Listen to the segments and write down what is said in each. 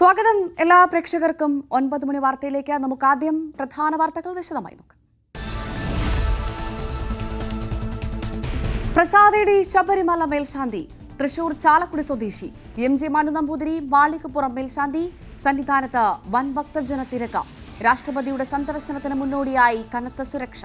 സ്വാഗതം എല്ലാ പ്രേക്ഷകർക്കും 9 മണി വാർത്തയിലേക്ക്. നമുക്ക് ആദ്യം പ്രധാന വാർത്തകൾ വിശദമായി നോക്കാം. പ്രസാദേടി ശബരിമല മേൽശാന്തി തൃശൂർ ചാലക്കുടി സ്വദേശി MJ മനു നമ്പൂതിരി മാളികപ്പുറം മേൽശാന്തി സന്നിധാനത്ത് വൻ ഭക്തജന തിരക്ക്. രാഷ്ട്രപതിയുടെ സന്ദർശനത്തിന് മുന്നോടിയായി കനത്ത സുരക്ഷ.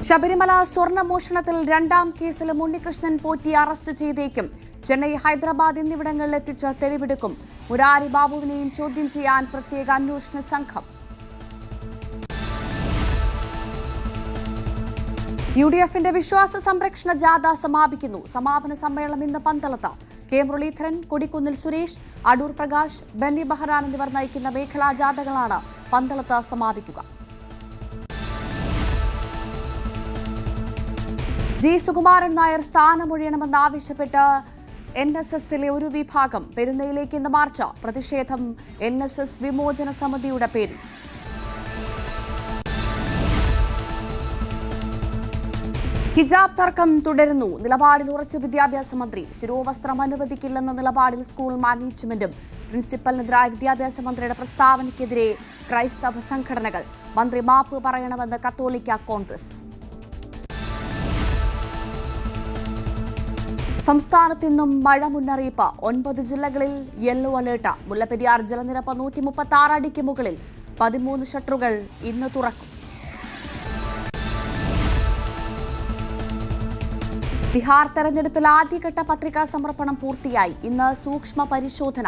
ശബരിമല സ്വർണ്ണമോഷണത്തിൽ രണ്ടാം കേസിലും ഉണ്ണികൃഷ്ണൻ പോറ്റി അറസ്റ്റ് ചെയ്തേക്കും. ചെന്നൈ, ഹൈദരാബാദ് എന്നിവിടങ്ങളിൽ എത്തിച്ച് തെളിവെടുക്കും. മുരാരി ബാബുവിനെയും ചോദ്യം ചെയ്യാൻ പ്രത്യേക അന്വേഷണ സംഘം. UDFന്റെ വിശ്വാസ സംരക്ഷണ ജാഥ സമാപിക്കുന്നു. സമാപന സമ്മേളനം ഇന്ന് പന്തളത്ത്. കെ മുരളീധരൻ, കൊടിക്കുന്നിൽ സുരേഷ്, അടൂർ പ്രകാശ്, ബെന്നി ബഹനാൻ എന്നിവർ നയിക്കുന്ന മേഖലാ ജാഥകളാണ് പന്തളത്ത് സമാപിക്കുക. G. സുകുമാരൻ നായർ സ്ഥാനമൊഴിയണമെന്നാവശ്യപ്പെട്ട് NSSലെ ഒരു വിഭാഗം പെരുന്നയിലേക്ക് ഇന്ന് മാർച്ച്. പ്രതിഷേധം NSS വിമോചന സമിതിയുടെ പേരിൽ. ഹിജാബ് തർക്കം തുടരുന്നു. നിലപാടിൽ ഉറച്ച വിദ്യാഭ്യാസ മന്ത്രി. ശിരോവസ്ത്രം അനുവദിക്കില്ലെന്ന നിലപാടിൽ സ്കൂൾ മാനേജ്മെന്റും. പ്രിൻസിപ്പലിനെതിരായ വിദ്യാഭ്യാസ മന്ത്രിയുടെ പ്രസ്താവനയ്ക്കെതിരെ ക്രൈസ്തവ സംഘടനകൾ. മന്ത്രി മാപ്പ് പറയണമെന്ന് കത്തോലിക്ക കോൺഗ്രസ്. സംസ്ഥാനത്ത് ഇന്നും മഴ മുന്നറിയിപ്പ്. 9 ജില്ലകളിൽ യെല്ലോ അലേർട്ട്. മുല്ലപ്പെരിയാർ ജലനിരപ്പ് 136 അടിക്ക് മുകളിൽ. 13 ഷട്ടറുകൾ ഇന്ന് തുറക്കും. ബീഹാർ തെരഞ്ഞെടുപ്പിൽ ആദ്യഘട്ട പത്രികാ സമർപ്പണം പൂർത്തിയായി. ഇന്ന് സൂക്ഷ്മ പരിശോധന.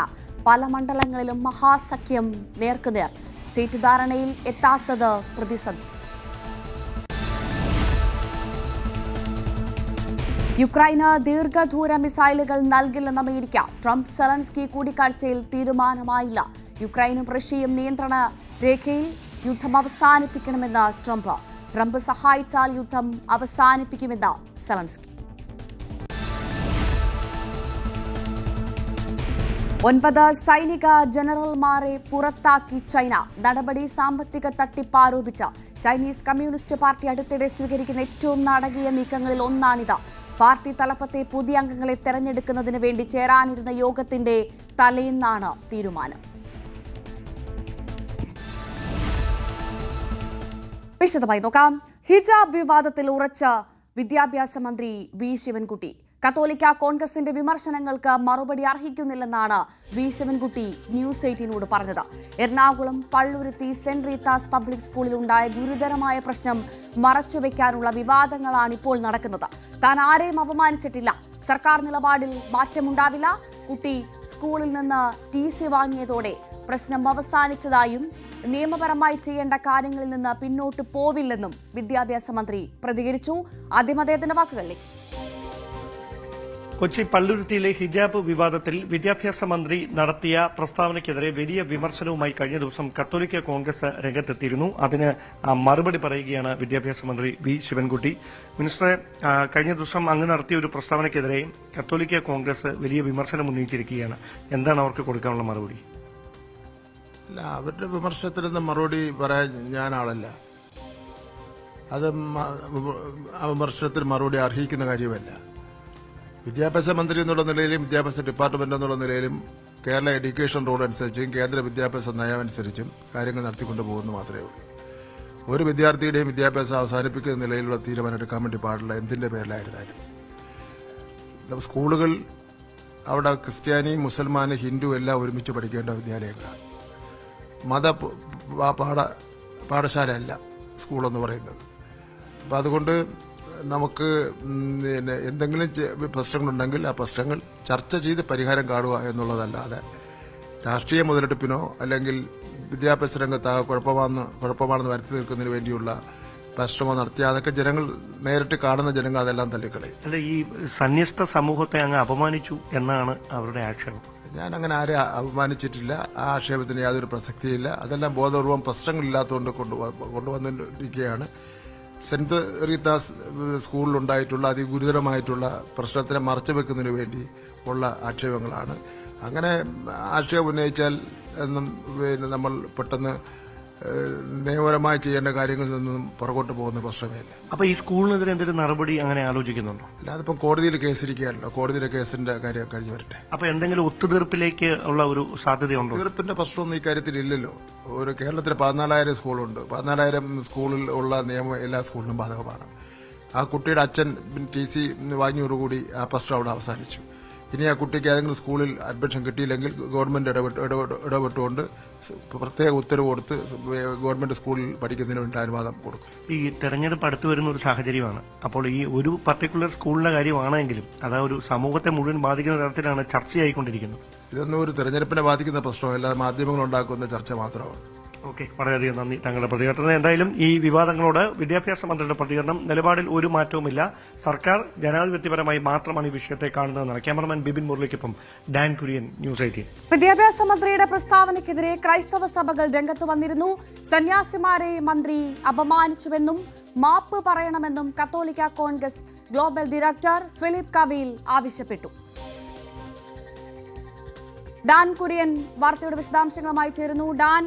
പല മണ്ഡലങ്ങളിലും മഹാസഖ്യം നേർക്കുനേർ. സീറ്റ് ധാരണയിൽ എത്താത്തത് പ്രതിസന്ധി. യുക്രൈന് ദീർഘദൂര മിസൈലുകൾ നൽകില്ലെന്ന് അമേരിക്ക. ട്രംപ് സെലൻസ്കി കൂടിക്കാഴ്ചയിൽ തീരുമാനമായില്ല. യുക്രൈനും റഷ്യയും നിയന്ത്രണ രേഖയിൽ യുദ്ധം അവസാനിപ്പിക്കണമെന്ന് ട്രംപ്. ട്രംപ് സഹായിച്ചാൽ യുദ്ധം അവസാനിപ്പിക്കുമെന്ന് സെലൻസ്കി. 9 സൈനിക ജനറൽമാരെ പുറത്താക്കി ചൈന. നടപടി സാമ്പത്തിക തട്ടിപ്പ് ആരോപിച്ച ചൈനീസ് കമ്മ്യൂണിസ്റ്റ് പാർട്ടി അടുത്തിടെ സ്വീകരിക്കുന്ന ഏറ്റവും നാടകീയ നീക്കങ്ങളിൽ ഒന്നാണിത്. പാർട്ടി തലപ്പത്തെ പുതിയ അംഗങ്ങളെ തെരഞ്ഞെടുക്കുന്നതിന് വേണ്ടി ചേരാനിരുന്ന യോഗത്തിന്റെ തലേന്നാണ് തീരുമാനം. വിശദമായി നോക്കാം. ഹിജാബ് വിവാദത്തിൽ ഉറച്ച വിദ്യാഭ്യാസ മന്ത്രി V. ശിവൻകുട്ടി. കത്തോലിക്ക കോൺഗ്രസിന്റെ വിമർശനങ്ങൾക്ക് മറുപടി അർഹിക്കുന്നില്ലെന്നാണ് V. ശിവൻകുട്ടി ന്യൂസ് 18നോട് പറഞ്ഞത്. Ernakulam Palluruthy saint Rita's public സ്കൂളിൽ ഉണ്ടായ ഗുരുതരമായ പ്രശ്നം മറച്ചുവെക്കാനുള്ള വിവാദങ്ങളാണ് ഇപ്പോൾ നടക്കുന്നത്. താൻ ആരെയും അപമാനിച്ചിട്ടില്ല. സർക്കാർ നിലപാടിൽ മാറ്റമുണ്ടാവില്ല. കുട്ടി സ്കൂളിൽ നിന്ന് TC വാങ്ങിയതോടെ പ്രശ്നം അവസാനിച്ചതായും നിയമപരമായി ചെയ്യേണ്ട കാര്യങ്ങളിൽ നിന്ന് പിന്നോട്ട് പോവില്ലെന്നും വിദ്യാഭ്യാസ മന്ത്രി പ്രതികരിച്ചു. ആദ്യം അദ്ദേഹത്തിന്റെ വാക്കുകളിലേക്ക്. കൊച്ചി പള്ളുരുത്തിയിലെ ഹിജാബ് വിവാദത്തിൽ വിദ്യാഭ്യാസ മന്ത്രി നടത്തിയ പ്രസ്താവനയ്ക്കെതിരെ വലിയ വിമർശനവുമായി കഴിഞ്ഞ ദിവസം കത്തോലിക്ക കോൺഗ്രസ് രംഗത്തെത്തിയിരുന്നു. അതിന് മറുപടി പറയുകയാണ് വിദ്യാഭ്യാസ മന്ത്രി V. ശിവൻകുട്ടി. മിനിസ്റ്ററെ, കഴിഞ്ഞ ദിവസം അങ്ങ് നടത്തിയ ഒരു പ്രസ്താവനയ്ക്കെതിരെ കത്തോലിക്ക കോൺഗ്രസ് വലിയ വിമർശനം ഉന്നയിച്ചിരിക്കുകയാണ്. എന്താണ് അവർക്ക് കൊടുക്കാനുള്ള മറുപടി? അല്ല, അവരുടെ വിമർശനത്തിനൊന്നും മറുപടി പറയാൻ ഞാൻ ആളല്ല. അത് വിമർശനത്തിന് മറുപടി അർഹിക്കുന്ന കാര്യമല്ല. വിദ്യാഭ്യാസ മന്ത്രി എന്നുള്ള നിലയിലും വിദ്യാഭ്യാസ ഡിപ്പാർട്ട്മെന്റ് എന്നുള്ള നിലയിലും കേരള എഡ്യൂക്കേഷൻ റൂൾ അനുസരിച്ചും കേന്ദ്ര വിദ്യാഭ്യാസ നയമനുസരിച്ചും കാര്യങ്ങൾ നടത്തിക്കൊണ്ടു പോകുന്നു മാത്രമേ ഉള്ളൂ. ഒരു വിദ്യാർത്ഥിയുടെയും വിദ്യാഭ്യാസം അവസാനിപ്പിക്കുന്ന നിലയിലുള്ള തീരുമാനം എടുക്കാൻ വേണ്ടി പാടില്ല, എന്തിന്റെ പേരിലായിരുന്നാലും. സ്കൂളുകൾ അവിടെ ക്രിസ്ത്യാനി, മുസൽമാൻ, ഹിന്ദു എല്ലാം ഒരുമിച്ച് പഠിക്കേണ്ട വിദ്യാലയങ്ങളാണ്. പാഠശാലയല്ല സ്കൂളെന്ന് പറയുന്നത്. അപ്പം അതുകൊണ്ട് നമുക്ക് എന്തെങ്കിലും പ്രശ്നങ്ങളുണ്ടെങ്കിൽ ആ പ്രശ്നങ്ങൾ ചർച്ച ചെയ്ത് പരിഹാരം കാണുക എന്നുള്ളതല്ലാതെ രാഷ്ട്രീയ മുതലെടുപ്പിനോ അല്ലെങ്കിൽ വിദ്യാഭ്യാസ രംഗത്ത് കുഴപ്പമാണെന്ന് വരുത്തി നിൽക്കുന്നതിന് വേണ്ടിയുള്ള പരിശ്രമം നടത്തി അതൊക്കെ ജനങ്ങൾ നേരിട്ട് കാണുന്ന ജനങ്ങൾ അതെല്ലാം തള്ളിക്കളയും. അല്ല, ഈ സന്യസ്ത സമൂഹത്തെ അങ്ങ് അപമാനിച്ചു എന്നാണ് അവരുടെ ആക്ഷേപം. ഞാൻ അങ്ങനെ ആരെ അപമാനിച്ചിട്ടില്ല. ആ ആക്ഷേപത്തിന് യാതൊരു പ്രസക്തിയില്ല. അതെല്ലാം ബോധപൂർവം പ്രശ്നങ്ങളില്ലാത്തതുകൊണ്ട് കൊണ്ടുവന്നിരിക്കുകയാണ്. സെന്റ് റീത്താസ് സ്കൂളിലുണ്ടായിട്ടുള്ള അതിഗുരുതരമായിട്ടുള്ള പ്രശ്നത്തിനെ മറച്ചുവെക്കുന്നതിന് വേണ്ടി ഉള്ള ആക്ഷേപങ്ങളാണ്. അങ്ങനെ ആക്ഷേപം ഉന്നയിച്ചാൽ എന്നും നമ്മൾ പെട്ടെന്ന് നിയമപരമായി ചെയ്യേണ്ട കാര്യങ്ങളിൽ നിന്നും പുറകോട്ട് പോകുന്ന പ്രശ്നമേ ഇല്ല. അപ്പൊ ഈ സ്കൂളിനെതിരെ എന്തൊരു നടപടി അങ്ങനെ ആലോചിക്കുന്നുണ്ടോ? അല്ലാതെ ഇപ്പം കോടതിയിൽ കേസിരിക്കുകയല്ലോ, കോടതിയിലെ കേസിന്റെ കാര്യം കഴിഞ്ഞു വരട്ടെ. അപ്പൊ എന്തെങ്കിലും ഒത്തുതീർപ്പിലേക്ക് ഉള്ള ഒരു സാധ്യതയുണ്ടോ? ഒത്തുതീർപ്പിന്റെ പ്രശ്നമൊന്നും ഇക്കാര്യത്തിൽ ഇല്ലല്ലോ. ഒരു കേരളത്തിൽ 14,000 സ്കൂളുണ്ട്. 14,000 സ്കൂളിൽ ഉള്ള നിയമം എല്ലാ സ്കൂളിനും ബാധകമാണ്. ആ കുട്ടിയുടെ അച്ഛൻ TC വാങ്ങിയോടുകൂടി ആ പ്രശ്നം അവിടെ അവസാനിച്ചു. ഇനി ആ കുട്ടിക്ക് ഏതെങ്കിലും സ്കൂളിൽ അഡ്മിഷൻ കിട്ടിയില്ലെങ്കിൽ ഗവൺമെന്റ് ഇടപെട്ടുകൊണ്ട് പ്രത്യേക ഉത്തരവ് കൊടുത്ത് ഗവൺമെന്റ് സ്കൂളിൽ പഠിക്കുന്നതിന് വേണ്ടി അനുവാദം കൊടുക്കും. ഈ തെരഞ്ഞെടുപ്പ് അടുത്തു വരുന്ന ഒരു സാഹചര്യമാണ്. അപ്പോൾ ഈ ഒരു പർട്ടിക്കുലർ സ്കൂളിന്റെ കാര്യമാണെങ്കിലും അത് ഒരു സമൂഹത്തെ മുഴുവൻ ബാധിക്കുന്ന തരത്തിലാണ് ചർച്ചയായിക്കൊണ്ടിരിക്കുന്നത്. ഇതൊന്നും ഒരു തെരഞ്ഞെടുപ്പിനെ ബാധിക്കുന്ന പ്രശ്നമല്ല, മാധ്യമങ്ങൾ ഉണ്ടാക്കുന്ന ചർച്ച മാത്രമാണ്. ഓക്കെ, വളരെയധികം നന്ദി താങ്കളുടെ പ്രതികരണം. എന്തായാലും ഈ വിവാദങ്ങളോട് വിദ്യാഭ്യാസ മന്ത്രിയുടെ പ്രതികരണം, നിലപാടിൽ ഒരു മാറ്റവുമില്ല, സർക്കാർ ജനാധിപത്യപരമായി മാത്രമാണ് ഈ വിഷയത്തെ കാണുന്നതെന്നാണ്. ക്യാമറമാൻ ബിബിൻ മുരളിക്കൊപ്പം ഡാൻ കുര്യൻ, ന്യൂസ് 18. വിദ്യാഭ്യാസ മന്ത്രിയുടെ പ്രസ്താവനയ്ക്കെതിരെ ക്രൈസ്തവ സഭകൾ രംഗത്ത് വന്നിരുന്നു. സന്യാസിമാരെ മന്ത്രി അപമാനിച്ചുവെന്നും മാപ്പ് പറയണമെന്നും കത്തോലിക്ക Congress global director Philip Kaveel ആവശ്യപ്പെട്ടു. ഡാൻ കുര്യൻ വാർത്തയുടെ വിശദാംശങ്ങളുമായി ചേരുന്നു. ഡാൻ,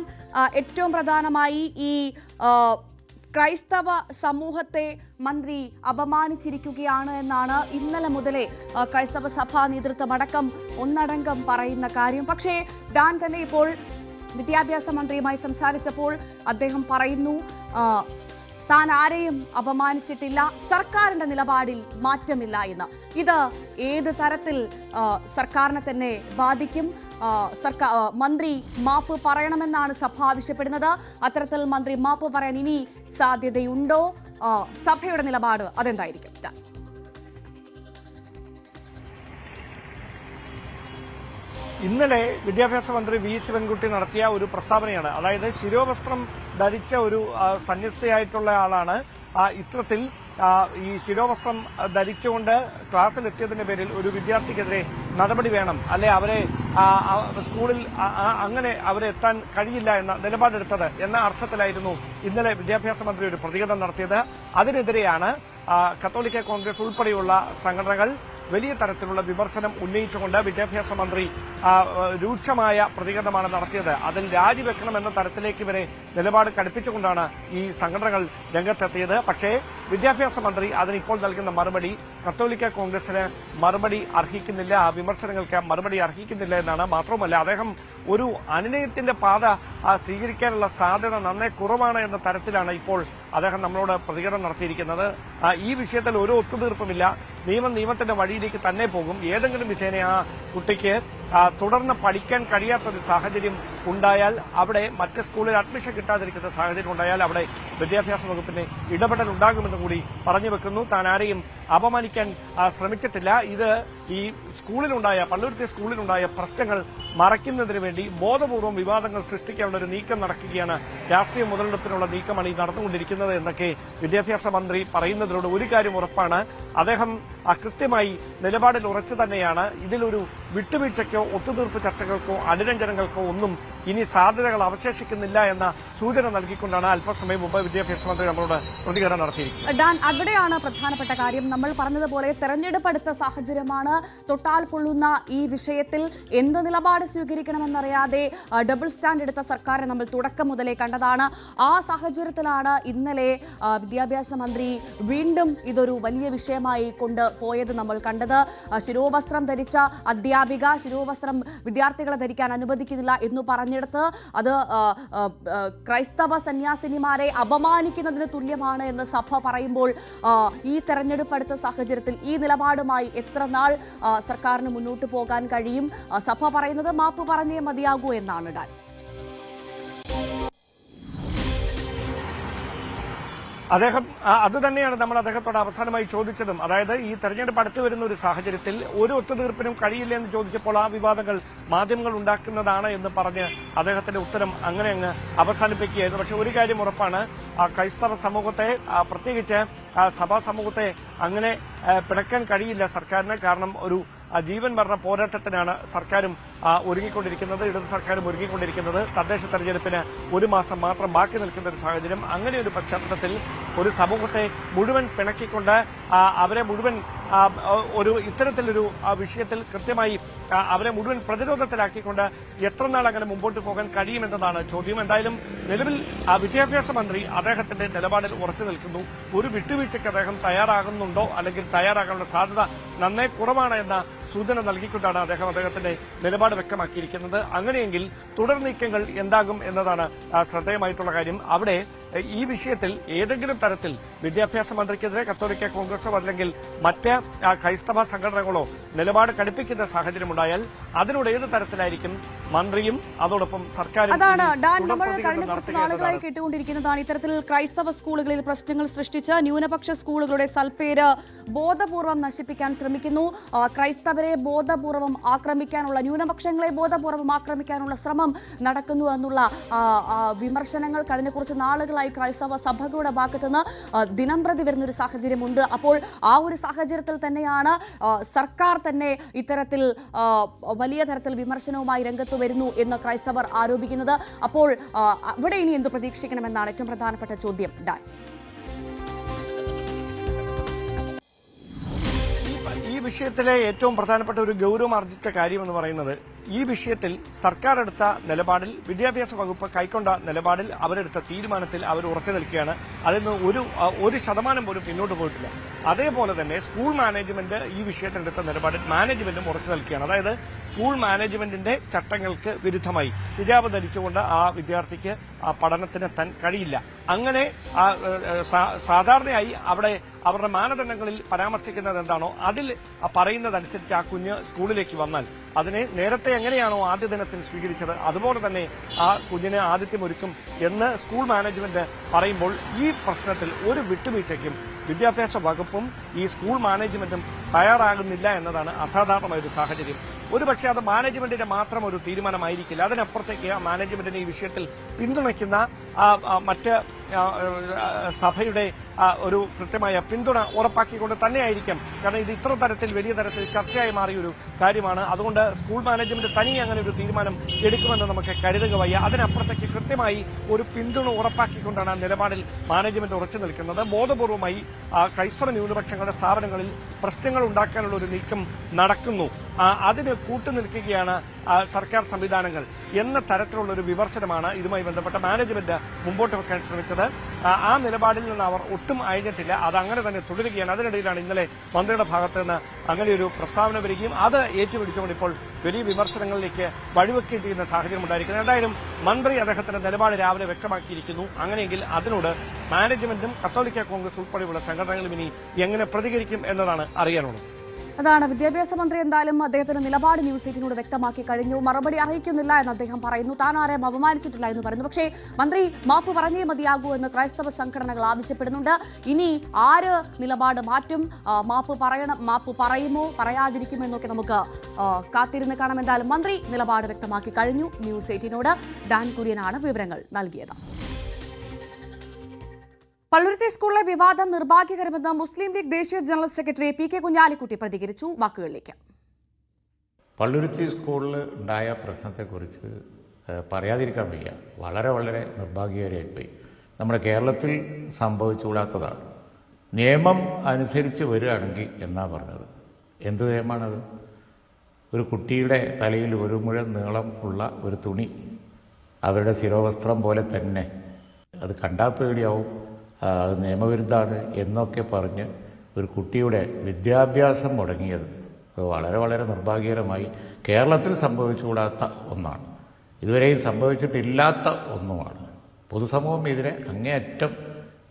ഏറ്റവും പ്രധാനമായി ഈ ക്രൈസ്തവ സമൂഹത്തെ മന്ത്രി അപമാനിച്ചിരിക്കുകയാണ് എന്നാണ് ഇന്നലെ മുതലേ ക്രൈസ്തവ സഭാ നേതൃത്വമടക്കം ഒന്നടങ്കം പറയുന്ന കാര്യം. പക്ഷേ ഡാൻ തന്നെ ഇപ്പോൾ വിദ്യാഭ്യാസ മന്ത്രിയുമായി സംസാരിച്ചപ്പോൾ അദ്ദേഹം പറയുന്നു താൻ ആരെയും അപമാനിച്ചിട്ടില്ല, സർക്കാരിന്റെ നിലപാടിൽ മാറ്റമില്ല എന്ന്. ഇത് ഏത് തരത്തിൽ സർക്കാരിനെ തന്നെ ബാധിക്കും? മന്ത്രി മാപ്പ് പറയണമെന്നാണ് സഭ ആവശ്യപ്പെടുന്നത്. അത്തരത്തിൽ മന്ത്രി മാപ്പ് പറയാൻ ഇനി സാധ്യതയുണ്ടോ? സഭയുടെ നിലപാട് അതെന്തായിരിക്കും? ഇന്നലെ വിദ്യാഭ്യാസ മന്ത്രി വി ശിവൻകുട്ടി നടത്തിയ ഒരു പ്രസ്താവനയാണ്. അതായത് ശിരോവസ്ത്രം ധരിച്ച ഒരു സന്യസ്തയായിട്ടുള്ള ആളാണ് ഇത്തരത്തിൽ ഈ ശിരോവസ്ത്രം ധരിച്ചുകൊണ്ട് ക്ലാസ്സിലെത്തിയതിന്റെ പേരിൽ ഒരു വിദ്യാർത്ഥിക്കെതിരെ നടപടി വേണം, അല്ലെ അവരെ സ്കൂളിൽ അങ്ങനെ അവരെ എത്താൻ കഴിയില്ല എന്ന നിലപാടെടുത്തത് എന്ന അർത്ഥത്തിലായിരുന്നു ഇന്നലെ വിദ്യാഭ്യാസ മന്ത്രി ഒരു പ്രതികരണം നടത്തിയത്. അതിനെതിരെയാണ് കത്തോലിക്ക കോൺഗ്രസ് ഉൾപ്പെടെയുള്ള സംഘടനകൾ വലിയ തരത്തിലുള്ള വിമർശനം ഉന്നയിച്ചുകൊണ്ട് വിദ്യാഭ്യാസ മന്ത്രി രൂക്ഷമായ പ്രതികരണമാണ് നടത്തിയത്. അതിൽ രാജിവെക്കണമെന്ന തരത്തിലേക്ക് വരെ നിലപാട് കടുപ്പിച്ചുകൊണ്ടാണ് ഈ സംഘടനകൾ രംഗത്തെത്തിയത്. പക്ഷേ വിദ്യാഭ്യാസ മന്ത്രി അതിനിപ്പോൾ നൽകുന്ന മറുപടി കത്തോലിക്ക കോൺഗ്രസിന് മറുപടി അർഹിക്കുന്നില്ല, ആ വിമർശനങ്ങൾക്ക് മറുപടി അർഹിക്കുന്നില്ല എന്നാണ്. മാത്രവുമല്ല, അദ്ദേഹം ഒരു അനുനയത്തിന്റെ പാത സ്വീകരിക്കാനുള്ള സാധ്യത നന്നേ കുറവാണ് എന്ന തരത്തിലാണ് ഇപ്പോൾ അദ്ദേഹം നമ്മളോട് പ്രതികരണം നടത്തിയിരിക്കുന്നത്. ഈ വിഷയത്തിൽ ഒരു ഒത്തുതീർപ്പുമില്ല, നിയമത്തിന്റെ വഴിയിലേക്ക് തന്നെ പോകും. ഏതെങ്കിലും വിധേന ആ കുട്ടിക്ക് തുടർന്ന് പഠിക്കാൻ കഴിയാത്തൊരു സാഹചര്യം ഉണ്ടായാൽ, അവിടെ മറ്റ് സ്കൂളിൽ അഡ്മിഷൻ കിട്ടാതിരിക്കുന്ന സാഹചര്യം ഉണ്ടായാൽ അവിടെ വിദ്യാഭ്യാസ വകുപ്പിന് ഇടപെടൽ ഉണ്ടാകുമെന്നും കൂടി പറഞ്ഞു വെക്കുന്നു. താൻ ആരെയും അപമാനിക്കാൻ ശ്രമിച്ചിട്ടില്ല. ഇത് ഈ സ്കൂളിലുണ്ടായ പള്ളുരുത്തി സ്കൂളിലുണ്ടായ പ്രശ്നങ്ങൾ മറയ്ക്കുന്നതിന് വേണ്ടി ബോധപൂർവ്വം വിവാദങ്ങൾ സൃഷ്ടിക്കാനുള്ള ഒരു നീക്കം നടക്കുകയാണ്, രാഷ്ട്രീയ മുതലെടുപ്പിനുള്ള നീക്കമാണ് ഈ നടന്നുകൊണ്ടിരിക്കുന്നത് എന്നൊക്കെ വിദ്യാഭ്യാസ മന്ത്രി പറയുന്നതിനോട് ഒരു കാര്യം ഉറപ്പാണ്, അദ്ദേഹം കൃത്യമായി നിലപാടിൽ ഉറച്ചു തന്നെയാണ്. ഇതിലൊരു വിട്ടുവീഴ്ചയ്ക്കോ ഒത്തുതീർപ്പ് ചർച്ചകൾക്കോ അനുരഞ്ജനങ്ങൾക്കോ ഒന്നും ഇനി സാധ്യതകൾ അവശേഷിക്കുന്നില്ല എന്ന സൂചന നൽകിക്കൊണ്ടാണ് അല്പസമയം മുമ്പ് വിദ്യാഭ്യാസ മന്ത്രി നമ്മളോട് പ്രതികരണം നടത്തിയിരിക്കുന്നത്. ഡാൻ, അവിടെയാണ് പ്രധാനപ്പെട്ട കാര്യം. നമ്മൾ പറഞ്ഞതുപോലെ തെരഞ്ഞെടുപ്പ് അടുത്ത സാഹചര്യമാണ്. തൊട്ടാൽ പൊള്ളുന്ന ഈ വിഷയത്തിൽ എന്ത് നിലപാട് സ്വീകരിക്കണമെന്നറിയാതെ ഡബിൾ സ്റ്റാൻഡ് എടുത്ത സർക്കാരെ നമ്മൾ തുടക്കം മുതലേ കണ്ടതാണ്. ആ സാഹചര്യത്തിലാണ് ഇന്നലെ വിദ്യാഭ്യാസ മന്ത്രി വീണ്ടും ഇതൊരു വലിയ വിഷയമായി കൊണ്ടുപോയത് നമ്മൾ കണ്ടത്. ശിരോവസ്ത്രം ധരിച്ച അധ്യാപിക ശിരോവസ്ത്രം വിദ്യാർത്ഥികളെ ധരിക്കാൻ അനുവദിക്കുന്നില്ല എന്ന് പറഞ്ഞെടുത്ത് അത് ക്രൈസ്തവ സന്യാസിനിമാരെ അപമാനിക്കുന്നതിന് തുല്യമാണ് എന്ന് സഭ പറയുമ്പോൾ ഈ തെരഞ്ഞെടുപ്പ് അടുത്ത സാഹചര്യത്തിൽ ഈ നിലപാടുമായി എത്ര നാൾ സർക്കാരിന് മുന്നോട്ട് പോകാൻ കഴിയും? സഭ പറയുന്നത് മാപ്പ് പറഞ്ഞേ മതിയാകൂ എന്നാണ്. ഡാൻ, അതുതന്നെയാണ് നമ്മൾ അദ്ദേഹത്തോട് അവസാനമായി ചോദിച്ചതും. അതായത് ഈ തെരഞ്ഞെടുപ്പ് അടുത്തു വരുന്ന ഒരു സാഹചര്യത്തിൽ ഒരു ഒത്തുതീർപ്പിനും കഴിയില്ല എന്ന് ചോദിച്ചപ്പോൾ ആ വിവാദങ്ങൾ മാധ്യമങ്ങൾ ഉണ്ടാക്കുന്നതാണ് എന്ന് പറഞ്ഞ് അദ്ദേഹത്തിന്റെ ഉത്തരം അങ്ങനെ അങ്ങ് അവസാനിപ്പിക്കുകയായിരുന്നു. പക്ഷെ ഒരു കാര്യം ഉറപ്പാണ്, ക്രൈസ്തവ സമൂഹത്തെ, പ്രത്യേകിച്ച് സഭാ സമൂഹത്തെ അങ്ങനെ പിണക്കാൻ കഴിയില്ല സർക്കാരിന്. കാരണം ഒരു ജീവൻ മരണ പോരാട്ടത്തിനാണ് സർക്കാരും ഒരുങ്ങിക്കൊണ്ടിരിക്കുന്നത്, ഇടത് സർക്കാരും ഒരുങ്ങിക്കൊണ്ടിരിക്കുന്നത്. തദ്ദേശ തെരഞ്ഞെടുപ്പിന് 1 മാസം മാത്രം ബാക്കി നിൽക്കുന്ന ഒരു സാഹചര്യം. അങ്ങനെ ഒരു പശ്ചാത്തലത്തിൽ ഒരു സമൂഹത്തെ മുഴുവൻ പിണക്കിക്കൊണ്ട് അവരെ മുഴുവൻ ഒരു ഇത്തരത്തിലൊരു വിഷയത്തിൽ കൃത്യമായി അവരെ മുഴുവൻ പ്രതിരോധത്തിലാക്കിക്കൊണ്ട് എത്ര നാൾ അങ്ങനെ മുമ്പോട്ട് പോകാൻ കഴിയുമെന്നതാണ് ചോദ്യം. എന്തായാലും നിലവിൽ വിദ്യാഭ്യാസ മന്ത്രി അദ്ദേഹത്തിന്റെ നിലപാടിൽ ഉറച്ചു നിൽക്കുന്നു. ഒരു വിട്ടുവീഴ്ചയ്ക്ക് അദ്ദേഹം തയ്യാറാകുന്നുണ്ടോ അല്ലെങ്കിൽ തയ്യാറാകാനുള്ള സാധ്യത നന്നേ കുറവാണ് എന്ന സൂചന നൽകിക്കൊണ്ടാണ് അദ്ദേഹം അദ്ദേഹത്തിന്റെ നിലപാട് വ്യക്തമാക്കിയിരിക്കുന്നത്. അങ്ങനെയെങ്കിൽ തുടർ നീക്കങ്ങൾ എന്താകും എന്നതാണ് ശ്രദ്ധേയമായിട്ടുള്ള കാര്യം. അവിടെ ഈ വിഷയത്തിൽ ഏതെങ്കിലും തരത്തിൽ വിദ്യാഭ്യാസ മന്ത്രിക്കെതിരെ കത്തോലിക്ക കോൺഗ്രസോ അല്ലെങ്കിൽ മറ്റ് ക്രൈസ്തവ സംഘടനകളോ നിലപാട് കടുപ്പിക്കുന്ന സാഹചര്യമുണ്ടായാൽ അതിനോട് ഏത് തരത്തിലായിരിക്കും മന്ത്രിയും അതോടൊപ്പം സർക്കാരും. അതാണ് ഡാൻ, നമ്മൾ കഴിഞ്ഞ കുറച്ച് നാളുകളായി കേട്ടുകൊണ്ടിരിക്കുന്നതാണ് ഇത്തരത്തിൽ ക്രൈസ്തവ സ്കൂളുകളിൽ പ്രശ്നങ്ങൾ സൃഷ്ടിച്ച് ന്യൂനപക്ഷ സ്കൂളുകളുടെ സൽപ്പേര് ബോധപൂർവം നശിപ്പിക്കാൻ ശ്രമിക്കുന്നു. ക്രൈസ്തവരെ ബോധപൂർവം ആക്രമിക്കാനുള്ള, ന്യൂനപക്ഷങ്ങളെ ബോധപൂർവം ആക്രമിക്കാനുള്ള ശ്രമം നടക്കുന്നു എന്നുള്ള വിമർശനങ്ങൾ കഴിഞ്ഞ കുറച്ച് നാളുകളായി ക്രൈസ്തവ സഭകളുടെ ഭാഗത്തുനിന്ന് ദിനംപ്രതി വരുന്നൊരു സാഹചര്യമുണ്ട്. അപ്പോൾ ആ ഒരു സാഹചര്യത്തിൽ തന്നെയാണ് സർക്കാർ തന്നെ ഇത്തരത്തിൽ വലിയ തരത്തിൽ വിമർശനവുമായി രംഗത്ത് വരുന്നു എന്ന് ക്രൈസ്തവർ ആരോപിക്കുന്നത്. അപ്പോൾ അവിടെ ഇനി എന്ത് പ്രതീക്ഷിക്കണമെന്നാണ് ഏറ്റവും പ്രധാനപ്പെട്ട ചോദ്യം. ഡാൻ, ഈ വിഷയത്തിലെ ഏറ്റവും പ്രധാനപ്പെട്ട ഒരു ഗൌരവമാർജിച്ച കാര്യം എന്ന് പറയുന്നത് ഈ വിഷയത്തിൽ സർക്കാർ എടുത്ത നിലപാടിൽ, വിദ്യാഭ്യാസ വകുപ്പ് കൈക്കൊണ്ട നിലപാടിൽ, അവരെടുത്ത തീരുമാനത്തിൽ അവർ ഉറച്ചു നിൽക്കുകയാണ്. അതിൽ നിന്ന് ഒരു ശതമാനം പോലും പിന്നോട്ട് പോയിട്ടില്ല. അതേപോലെ തന്നെ സ്കൂൾ മാനേജ്മെന്റ് ഈ വിഷയത്തിലെടുത്ത നിലപാടിൽ മാനേജ്മെന്റും ഉറച്ചു നിൽക്കുകയാണ്. അതായത് സ്കൂൾ മാനേജ്മെന്റിന്റെ ചട്ടങ്ങൾക്ക് വിരുദ്ധമായി ഹിജാബ് ധരിച്ചുകൊണ്ട് ആ വിദ്യാർത്ഥിക്ക് പഠനത്തിനെത്താൻ കഴിയില്ല. അങ്ങനെ സാധാരണയായി അവിടെ അവരുടെ മാനദണ്ഡങ്ങളിൽ പരാമർശിക്കുന്നത് എന്താണോ അതിൽ പറയുന്നതനുസരിച്ച് ആ കുഞ്ഞ് സ്കൂളിലേക്ക് വന്നാൽ അതിനെ നേരത്തെ എങ്ങനെയാണോ ആദ്യ ദിനത്തിൽ സ്വീകരിച്ചത് അതുപോലെ തന്നെ ആ കുഞ്ഞിനെ ആതിഥ്യമൊരുക്കും എന്ന് സ്കൂൾ മാനേജ്മെന്റ് പറയുമ്പോൾ ഈ പ്രശ്നത്തിൽ ഒരു വിട്ടുവീഴ്ചയ്ക്കും വിദ്യാഭ്യാസ വകുപ്പും ഈ സ്കൂൾ മാനേജ്മെന്റും തയ്യാറാകുന്നില്ല എന്നതാണ് അസാധാരണമായ ഒരു സാഹചര്യം. ഒരുപക്ഷെ അത് മാനേജ്മെന്റിന്റെ മാത്രം ഒരു തീരുമാനമായിരിക്കില്ല. അതിനപ്പുറത്തേക്ക് മാനേജ്മെന്റിനെ ഈ വിഷയത്തിൽ പിന്തുണയ്ക്കുന്ന മറ്റ് സഭയുടെ ഒരു കൃത്യമായ പിന്തുണ ഉറപ്പാക്കിക്കൊണ്ട് തന്നെയായിരിക്കും. കാരണം ഇത് ഇത്ര തരത്തിൽ വലിയ തരത്തിൽ ചർച്ചയായി മാറിയൊരു കാര്യമാണ്. അതുകൊണ്ട് സ്കൂൾ മാനേജ്മെന്റ് തനിയെ അങ്ങനെ ഒരു തീരുമാനം എടുക്കുമെന്ന് നമുക്ക് കരുതുക വയ്യ. അതിനപ്പുറത്തേക്ക് കൃത്യമായി ഒരു പിന്തുണ ഉറപ്പാക്കിക്കൊണ്ടാണ് ആ നിലപാടിൽ മാനേജ്മെന്റ് ഉറച്ചു നിൽക്കുന്നത്. ബോധപൂർവമായി ക്രൈസ്തവ ന്യൂനപക്ഷങ്ങളുടെ സ്ഥാപനങ്ങളിൽ പ്രശ്നങ്ങൾ ഉണ്ടാക്കാനുള്ള ഒരു നീക്കം നടക്കുന്നു, അതിന് കൂട്ടുനിൽക്കുകയാണ് സർക്കാർ സംവിധാനങ്ങൾ എന്ന തരത്തിലുള്ള ഒരു വിമർശനമാണ് ഇതുമായി ബന്ധപ്പെട്ട മാനേജ്മെന്റ് മുമ്പോട്ട് വെക്കാൻ ശ്രമിച്ചത്. ആ നിലപാടിൽ നിന്ന് അവർ ഒട്ടും അയഞ്ഞിട്ടില്ല, അത് അങ്ങനെ തന്നെ തുടരുകയാണ്. അതിനിടയിലാണ് ഇന്നലെ മന്ത്രിയുടെ ഭാഗത്ത് നിന്ന് അങ്ങനെയൊരു പ്രസ്താവന വരികയും അത് ഏറ്റുപിടിച്ചുകൊണ്ട് ഇപ്പോൾ വലിയ വിമർശനങ്ങളിലേക്ക് വഴിവെക്കുകയും ചെയ്യുന്ന സാഹചര്യം ഉണ്ടായിരിക്കുന്നത്. എന്തായാലും മന്ത്രി അദ്ദേഹത്തിന്റെ നിലപാട് രാവിലെ വ്യക്തമാക്കിയിരിക്കുന്നു. അങ്ങനെയെങ്കിൽ അതിനോട് മാനേജ്മെന്റും കത്തോലിക്ക കോൺഗ്രസ് ഉൾപ്പെടെയുള്ള സംഘടനകളും ഇനി എങ്ങനെ പ്രതികരിക്കും എന്നതാണ് അറിയാനുള്ളത്. അതാണ് വിദ്യാഭ്യാസ മന്ത്രി എന്തായാലും അദ്ദേഹത്തിന്റെ നിലപാട് ന്യൂസ് 18 വ്യക്തമാക്കി കഴിഞ്ഞു. മറുപടി അറിയിക്കുന്നില്ല എന്ന് അദ്ദേഹം പറയുന്നു. താൻ ആരെയും അപമാനിച്ചിട്ടില്ല എന്ന് പറയുന്നു. പക്ഷേ മന്ത്രി മാപ്പ് പറഞ്ഞേ മതിയാകൂ എന്ന് ക്രൈസ്തവ സംഘടനകൾ ആവശ്യപ്പെടുന്നുണ്ട്. ഇനി ആര് നിലപാട് മാറ്റും, മാപ്പ് പറയുമോ പറയാതിരിക്കുമെന്നൊക്കെ നമുക്ക് കാത്തിരുന്ന് കാണാം. എന്തായാലും മന്ത്രി നിലപാട് വ്യക്തമാക്കി കഴിഞ്ഞു. ന്യൂസ് 18നോട് ഡാൻ കുര്യനാണ് വിവരങ്ങൾ നൽകിയത്. പള്ളുരുത്തി സ്കൂളിലെ വിവാദം നിർഭാഗ്യകരമെന്ന് മുസ്ലിം ലീഗ് ദേശീയ general secretary P K Kunhalikutty പ്രതികരിച്ചു. വാക്കുകളിലേക്ക്. പള്ളുരുത്തി സ്കൂളിൽ ഉണ്ടായ പ്രശ്നത്തെക്കുറിച്ച് പറയാതിരിക്കാൻ വയ്യ. വളരെ വളരെ നിർഭാഗ്യകരമായിപ്പോയി. നമ്മുടെ കേരളത്തിൽ സംഭവിച്ചുകൂടാത്തതാണ്. നിയമം അനുസരിച്ച് വരികയാണെങ്കിൽ എന്നാ പറഞ്ഞത്. എന്ത് നിയമമാണത്? ഒരു കുട്ടിയുടെ തലയിൽ 1 മുഴം നീളം ഉള്ള ഒരു തുണി അവരുടെ ശിരോവസ്ത്രം പോലെ തന്നെ, അത് കണ്ടാൽ പേടിയാവും, അത് നിയമവിരുദ്ധമാണ് എന്നൊക്കെ പറഞ്ഞ് ഒരു കുട്ടിയുടെ വിദ്യാഭ്യാസം മുടങ്ങിയത് അത് വളരെ വളരെ നിർഭാഗ്യകരമായി കേരളത്തിൽ സംഭവിച്ചുകൂടാത്ത ഒന്നാണ്. ഇതുവരെയും സംഭവിച്ചിട്ടില്ലാത്ത ഒന്നുമാണ്. പൊതുസമൂഹം ഇതിനെ അങ്ങേയറ്റം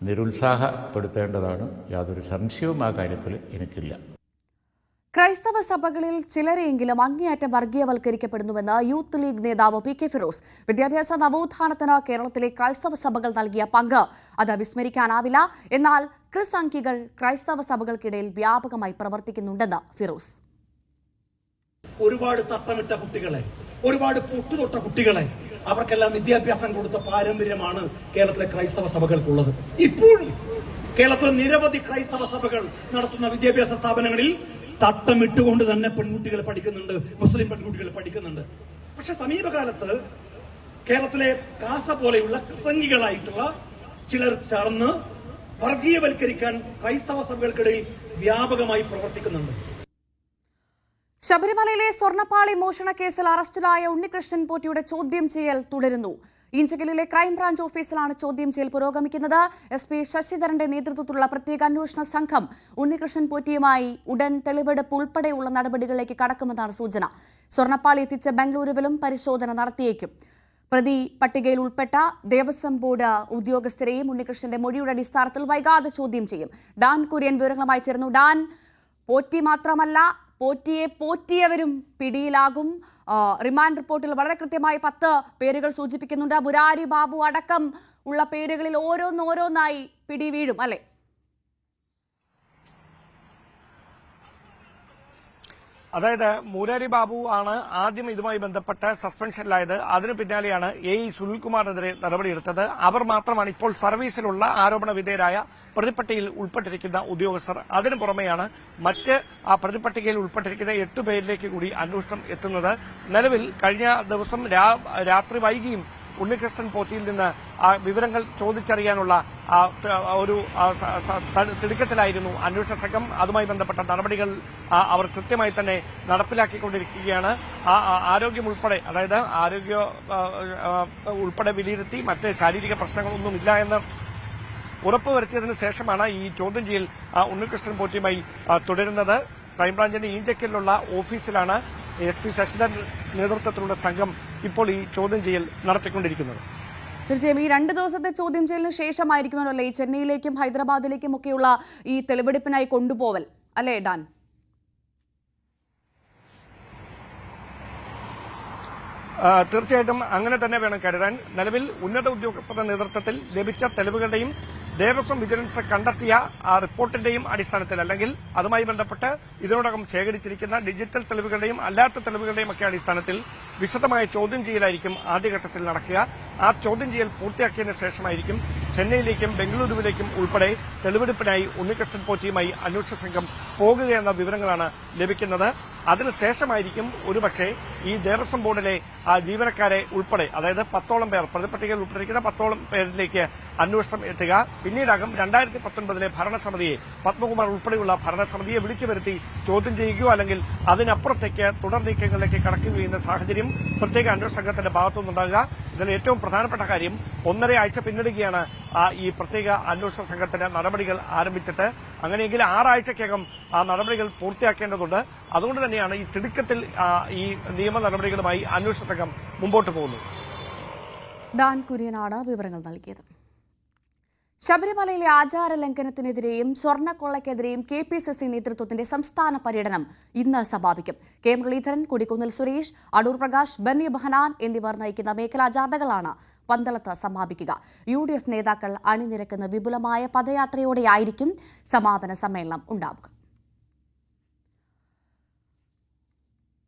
നിരുത്സാഹപ്പെടുത്തേണ്ടതാണ്. യാതൊരു സംശയവും ആ കാര്യത്തിൽ എനിക്കില്ല. ക്രൈസ്തവ സഭകളിൽ ചിലരെയെങ്കിലും അങ്ങേയറ്റം വർഗീയവൽക്കരിക്കപ്പെടുന്നുവെന്ന് യൂത്ത് ലീഗ് നേതാവ് പി കെ ഫിറോസ്. വിദ്യാഭ്യാസ നവോത്ഥാനത്തിന് കേരളത്തിലെ ക്രൈസ്തവ സഭകൾ നൽകിയ പങ്ക് അത് വിസ്മരിക്കാനാവില്ല. എന്നാൽ ക്രിസ് അങ്കികൾ ക്രൈസ്തവ സഭകൾക്കിടയിൽ വ്യാപകമായി പ്രവർത്തിക്കുന്നുണ്ടെന്ന് ഫിറോസ്. ഒരുപാട് തട്ടമിട്ട കുട്ടികളെ, ഒരുപാട് പൊട്ടുതൊട്ട കുട്ടികളെ, അവർക്കെല്ലാം വിദ്യാഭ്യാസം കൊടുത്ത പാരമ്പര്യമാണ് കേരളത്തിലെ ക്രൈസ്തവ സഭകൾക്കുള്ളത്. ഇപ്പോഴും കേരളത്തിലെ നിരവധി ക്രൈസ്തവ സഭകൾ നടത്തുന്ന വിദ്യാഭ്യാസ സ്ഥാപനങ്ങളിൽ തട്ടമിട്ടുകൊണ്ട് തന്നെ പെൺകുട്ടികൾ പഠിക്കുന്നുണ്ട്, മുസ്ലിം പെൺകുട്ടികൾ പഠിക്കുന്നുണ്ട്. പക്ഷെ സമീപകാലത്ത് കേരളത്തിലെ കാസ പോലെയുള്ള ക്രിസംഗികളായിട്ടുള്ള ചിലർ ചേർന്ന് വർഗീയവൽക്കരിക്കാൻ ക്രൈസ്തവ സഭകൾക്കിടയിൽ വ്യാപകമായി പ്രവർത്തിക്കുന്നുണ്ട്. ശബരിമലയിലെ സ്വർണ്ണപ്പാളി മോഷണ കേസിൽ അറസ്റ്റിലായ ഉണ്ണികൃഷ്ണൻ പോറ്റിയുടെ ചോദ്യം ചെയ്യൽ തുടരുന്നു. ഇഞ്ചക്കലിലെ ക്രൈംബ്രാഞ്ച് ഓഫീസിലാണ് ചോദ്യം ചെയ്യൽ പുരോഗമിക്കുന്നത്. SP ശശിധരന്റെ നേതൃത്വത്തിലുള്ള പ്രത്യേക അന്വേഷണ സംഘം ഉണ്ണികൃഷ്ണൻ പോറ്റിയുമായി ഉടൻ തെളിവെടുപ്പ് ഉൾപ്പെടെയുള്ള നടപടികളിലേക്ക് കടക്കുമെന്നാണ് സൂചന. സ്വർണ്ണപ്പാളി എത്തിച്ച ബംഗളൂരുവിലും പരിശോധന നടത്തിയേക്കും. പ്രതി പട്ടികയിൽ ഉൾപ്പെട്ട ദേവസ്വം ബോർഡ് ഉദ്യോഗസ്ഥരെയും ഉണ്ണികൃഷ്ണന്റെ മൊഴിയുടെ അടിസ്ഥാനത്തിൽ വൈകാതെ ചോദ്യം ചെയ്യും. ഡാൻ കുര്യൻ വിവരങ്ങളുമായി ചേർന്നു. ഡാൻ, പോറ്റി മാത്രമല്ല, പോറ്റിയെ പോറ്റിയവരും പിടിയിലാകും. റിമാൻഡ് റിപ്പോർട്ടിൽ വളരെ കൃത്യമായി 10 പേരുകൾ സൂചിപ്പിക്കുന്നുണ്ട്. മുരാരി ബാബു അടക്കം ഉള്ള പേരുകളിൽ ഓരോന്നോരോന്നായി പിടി വീഴും അല്ലെ? അതായത് മുരാരി ബാബു ആണ് ആദ്യം ഇതുമായി ബന്ധപ്പെട്ട് സസ്പെൻഷനിലായത്. അതിനു പിന്നാലെയാണ് സുനിൽകുമാറിനെതിരെ നടപടിയെടുത്തത്. അവർ മാത്രമാണ് ഇപ്പോൾ സർവീസിലുള്ള ആരോപണ വിധേയരായ പ്രതിപട്ടികയിൽ ഉൾപ്പെട്ടിരിക്കുന്ന ഉദ്യോഗസ്ഥർ. അതിനു പുറമെയാണ് മറ്റ് പ്രതിപട്ടികയിൽ ഉൾപ്പെട്ടിരിക്കുന്ന 8 പേരിലേക്ക് കൂടി അന്വേഷണം എത്തുന്നത്. നിലവിൽ കഴിഞ്ഞ ദിവസം രാത്രി വൈകിയും ഉണ്ണികൃഷ്ണൻ പോറ്റിയിൽ നിന്ന് വിവരങ്ങൾ ചോദിച്ചറിയാനുള്ള ഒരു തിടുക്കത്തിലായിരുന്നു അന്വേഷണ സംഘം. അതുമായി ബന്ധപ്പെട്ട നടപടികൾ അവർ കൃത്യമായി തന്നെ നടപ്പിലാക്കിക്കൊണ്ടിരിക്കുകയാണ്. ആരോഗ്യം ഉൾപ്പെടെ, അതായത് ആരോഗ്യ ഉൾപ്പെടെ വിലയിരുത്തി മറ്റ് ശാരീരിക പ്രശ്നങ്ങളൊന്നുമില്ല എന്ന് ഉറപ്പുവരുത്തിയതിനു ശേഷമാണ് ഈ ചോദ്യം ചെയ്യൽ ഉണ്ണികൃഷ്ണൻ പോറ്റിയുമായി തുടരുന്നത്. ക്രൈംബ്രാഞ്ചിന്റെ ഈഞ്ചക്കലിലുള്ള ഓഫീസിലാണ് SP ശശിധരൻ നേതൃത്വത്തിലുള്ള സംഘം ഇപ്പോൾ ഈ ചോദ്യം ചെയ്യൽ നടത്തിക്കൊണ്ടിരിക്കുന്നത്. തീർച്ചയായും ഈ 2 ദിവസത്തെ ചോദ്യം ചെയ്യലിന് ശേഷമായിരിക്കുമല്ലോ ഈ ചെന്നൈയിലേക്കും ഹൈദരാബാദിലേക്കും ഒക്കെയുള്ള ഈ തെളിവെടുപ്പിനായി കൊണ്ടുപോവൽ അല്ലേ ഡാൻ? തീർച്ചയായിട്ടും അങ്ങനെ തന്നെ വേണം കരുതാൻ. നിലവിൽ ഉന്നത ഉദ്യോഗസ്ഥരുടെ നേതൃത്വത്തിൽ ലഭിച്ച തെളിവുകളുടെയും ദേവസ്വം വിജിലൻസ് കണ്ടെത്തിയ റിപ്പോർട്ടിന്റെയും അടിസ്ഥാനത്തിൽ, അല്ലെങ്കിൽ അതുമായി ബന്ധപ്പെട്ട് ഇതിനോടകം ശേഖരിച്ചിരിക്കുന്ന ഡിജിറ്റൽ തെളിവുകളുടെയും അല്ലാത്ത തെളിവുകളുടെയും ഒക്കെ അടിസ്ഥാനത്തിൽ വിശദമായ ചോദ്യം ചെയ്യലായിരിക്കും ആദ്യഘട്ടത്തിൽ നടക്കുക. ആ ചോദ്യം ചെയ്യൽ പൂർത്തിയാക്കിയതിനു ശേഷമായിരിക്കും ചെന്നൈയിലേക്കും ബംഗളൂരുവിലേക്കും ഉൾപ്പെടെ തെളിവെടുപ്പിനായി ഉണ്ണികൃഷ്ണൻ പോറ്റിയുമായി അന്വേഷണ സംഘം പോകുകയെന്ന വിവരങ്ങളാണ് ലഭിക്കുന്നത്. അതിനുശേഷമായിരിക്കും ഒരുപക്ഷെ ഈ ദേവസ്വം ബോർഡിലെ ജീവനക്കാരെ ഉൾപ്പെടെ, അതായത് 10ഓളം പേർ, പ്രതിപട്ടികയിൽ ഉൾപ്പെട്ടിരിക്കുന്ന 10ഓളം പേരിലേക്ക് അന്വേഷണം എത്തുക. പിന്നീടാകും 2019 ഭരണസമിതിയെ, പത്മകുമാർ ഉൾപ്പെടെയുള്ള ഭരണസമിതിയെ വിളിച്ചു വരുത്തി ചോദ്യം ചെയ്യുകയോ അല്ലെങ്കിൽ അതിനപ്പുറത്തേക്ക് തുടർ നീക്കങ്ങളിലേക്ക് കടക്കുകയോ ചെയ്യുന്ന സാഹചര്യം പ്രത്യേക അന്വേഷണ സംഘത്തിന്റെ ഭാഗത്തുനിന്നുണ്ടാകുക. ഇതിൽ ഏറ്റവും പ്രധാനപ്പെട്ട കാര്യം 1.5 ആഴ്ച പിന്നിടുകയാണ് ഈ പ്രത്യേക അന്വേഷണ സംഘത്തിന്റെ നടപടികൾ ആരംഭിച്ചിട്ട്. അങ്ങനെയെങ്കിൽ 6 ആഴ്ചക്കകം ആ നടപടികൾ പൂർത്തിയാക്കേണ്ടതുണ്ട്. അതുകൊണ്ട് തന്നെയാണ് ഈ തിടുക്കത്തിൽ ഈ നിയമ നടപടികളുമായി അന്വേഷണ സംഘം മുമ്പോട്ട് പോകുന്നത്. ഡാൻ കുര്യനാണ് വിവരങ്ങൾ നൽകിയത്. ശബരിമലയിലെ ആചാര ലംഘനത്തിനെതിരെയും സ്വർണ്ണക്കൊള്ളയ്ക്കെതിരെയും KPCC നേതൃത്വത്തിന്റെ സംസ്ഥാന പര്യടനം ഇന്ന് സമാപിക്കും. കെ മുരളീധരൻ, കൊടിക്കുന്നിൽ സുരേഷ്, അടൂർ പ്രകാശ്, ബെന്നി ബെഹനാൻ എന്നിവർ നയിക്കുന്ന മേഖലാ ജാഥകളാണ് പന്തളത്ത് സമാപിക്കുക. UDF നേതാക്കൾ അണിനിരക്കുന്ന വിപുലമായ പദയാത്രയോടെയായിരിക്കും സമാപന സമ്മേളനം ഉണ്ടാവുക.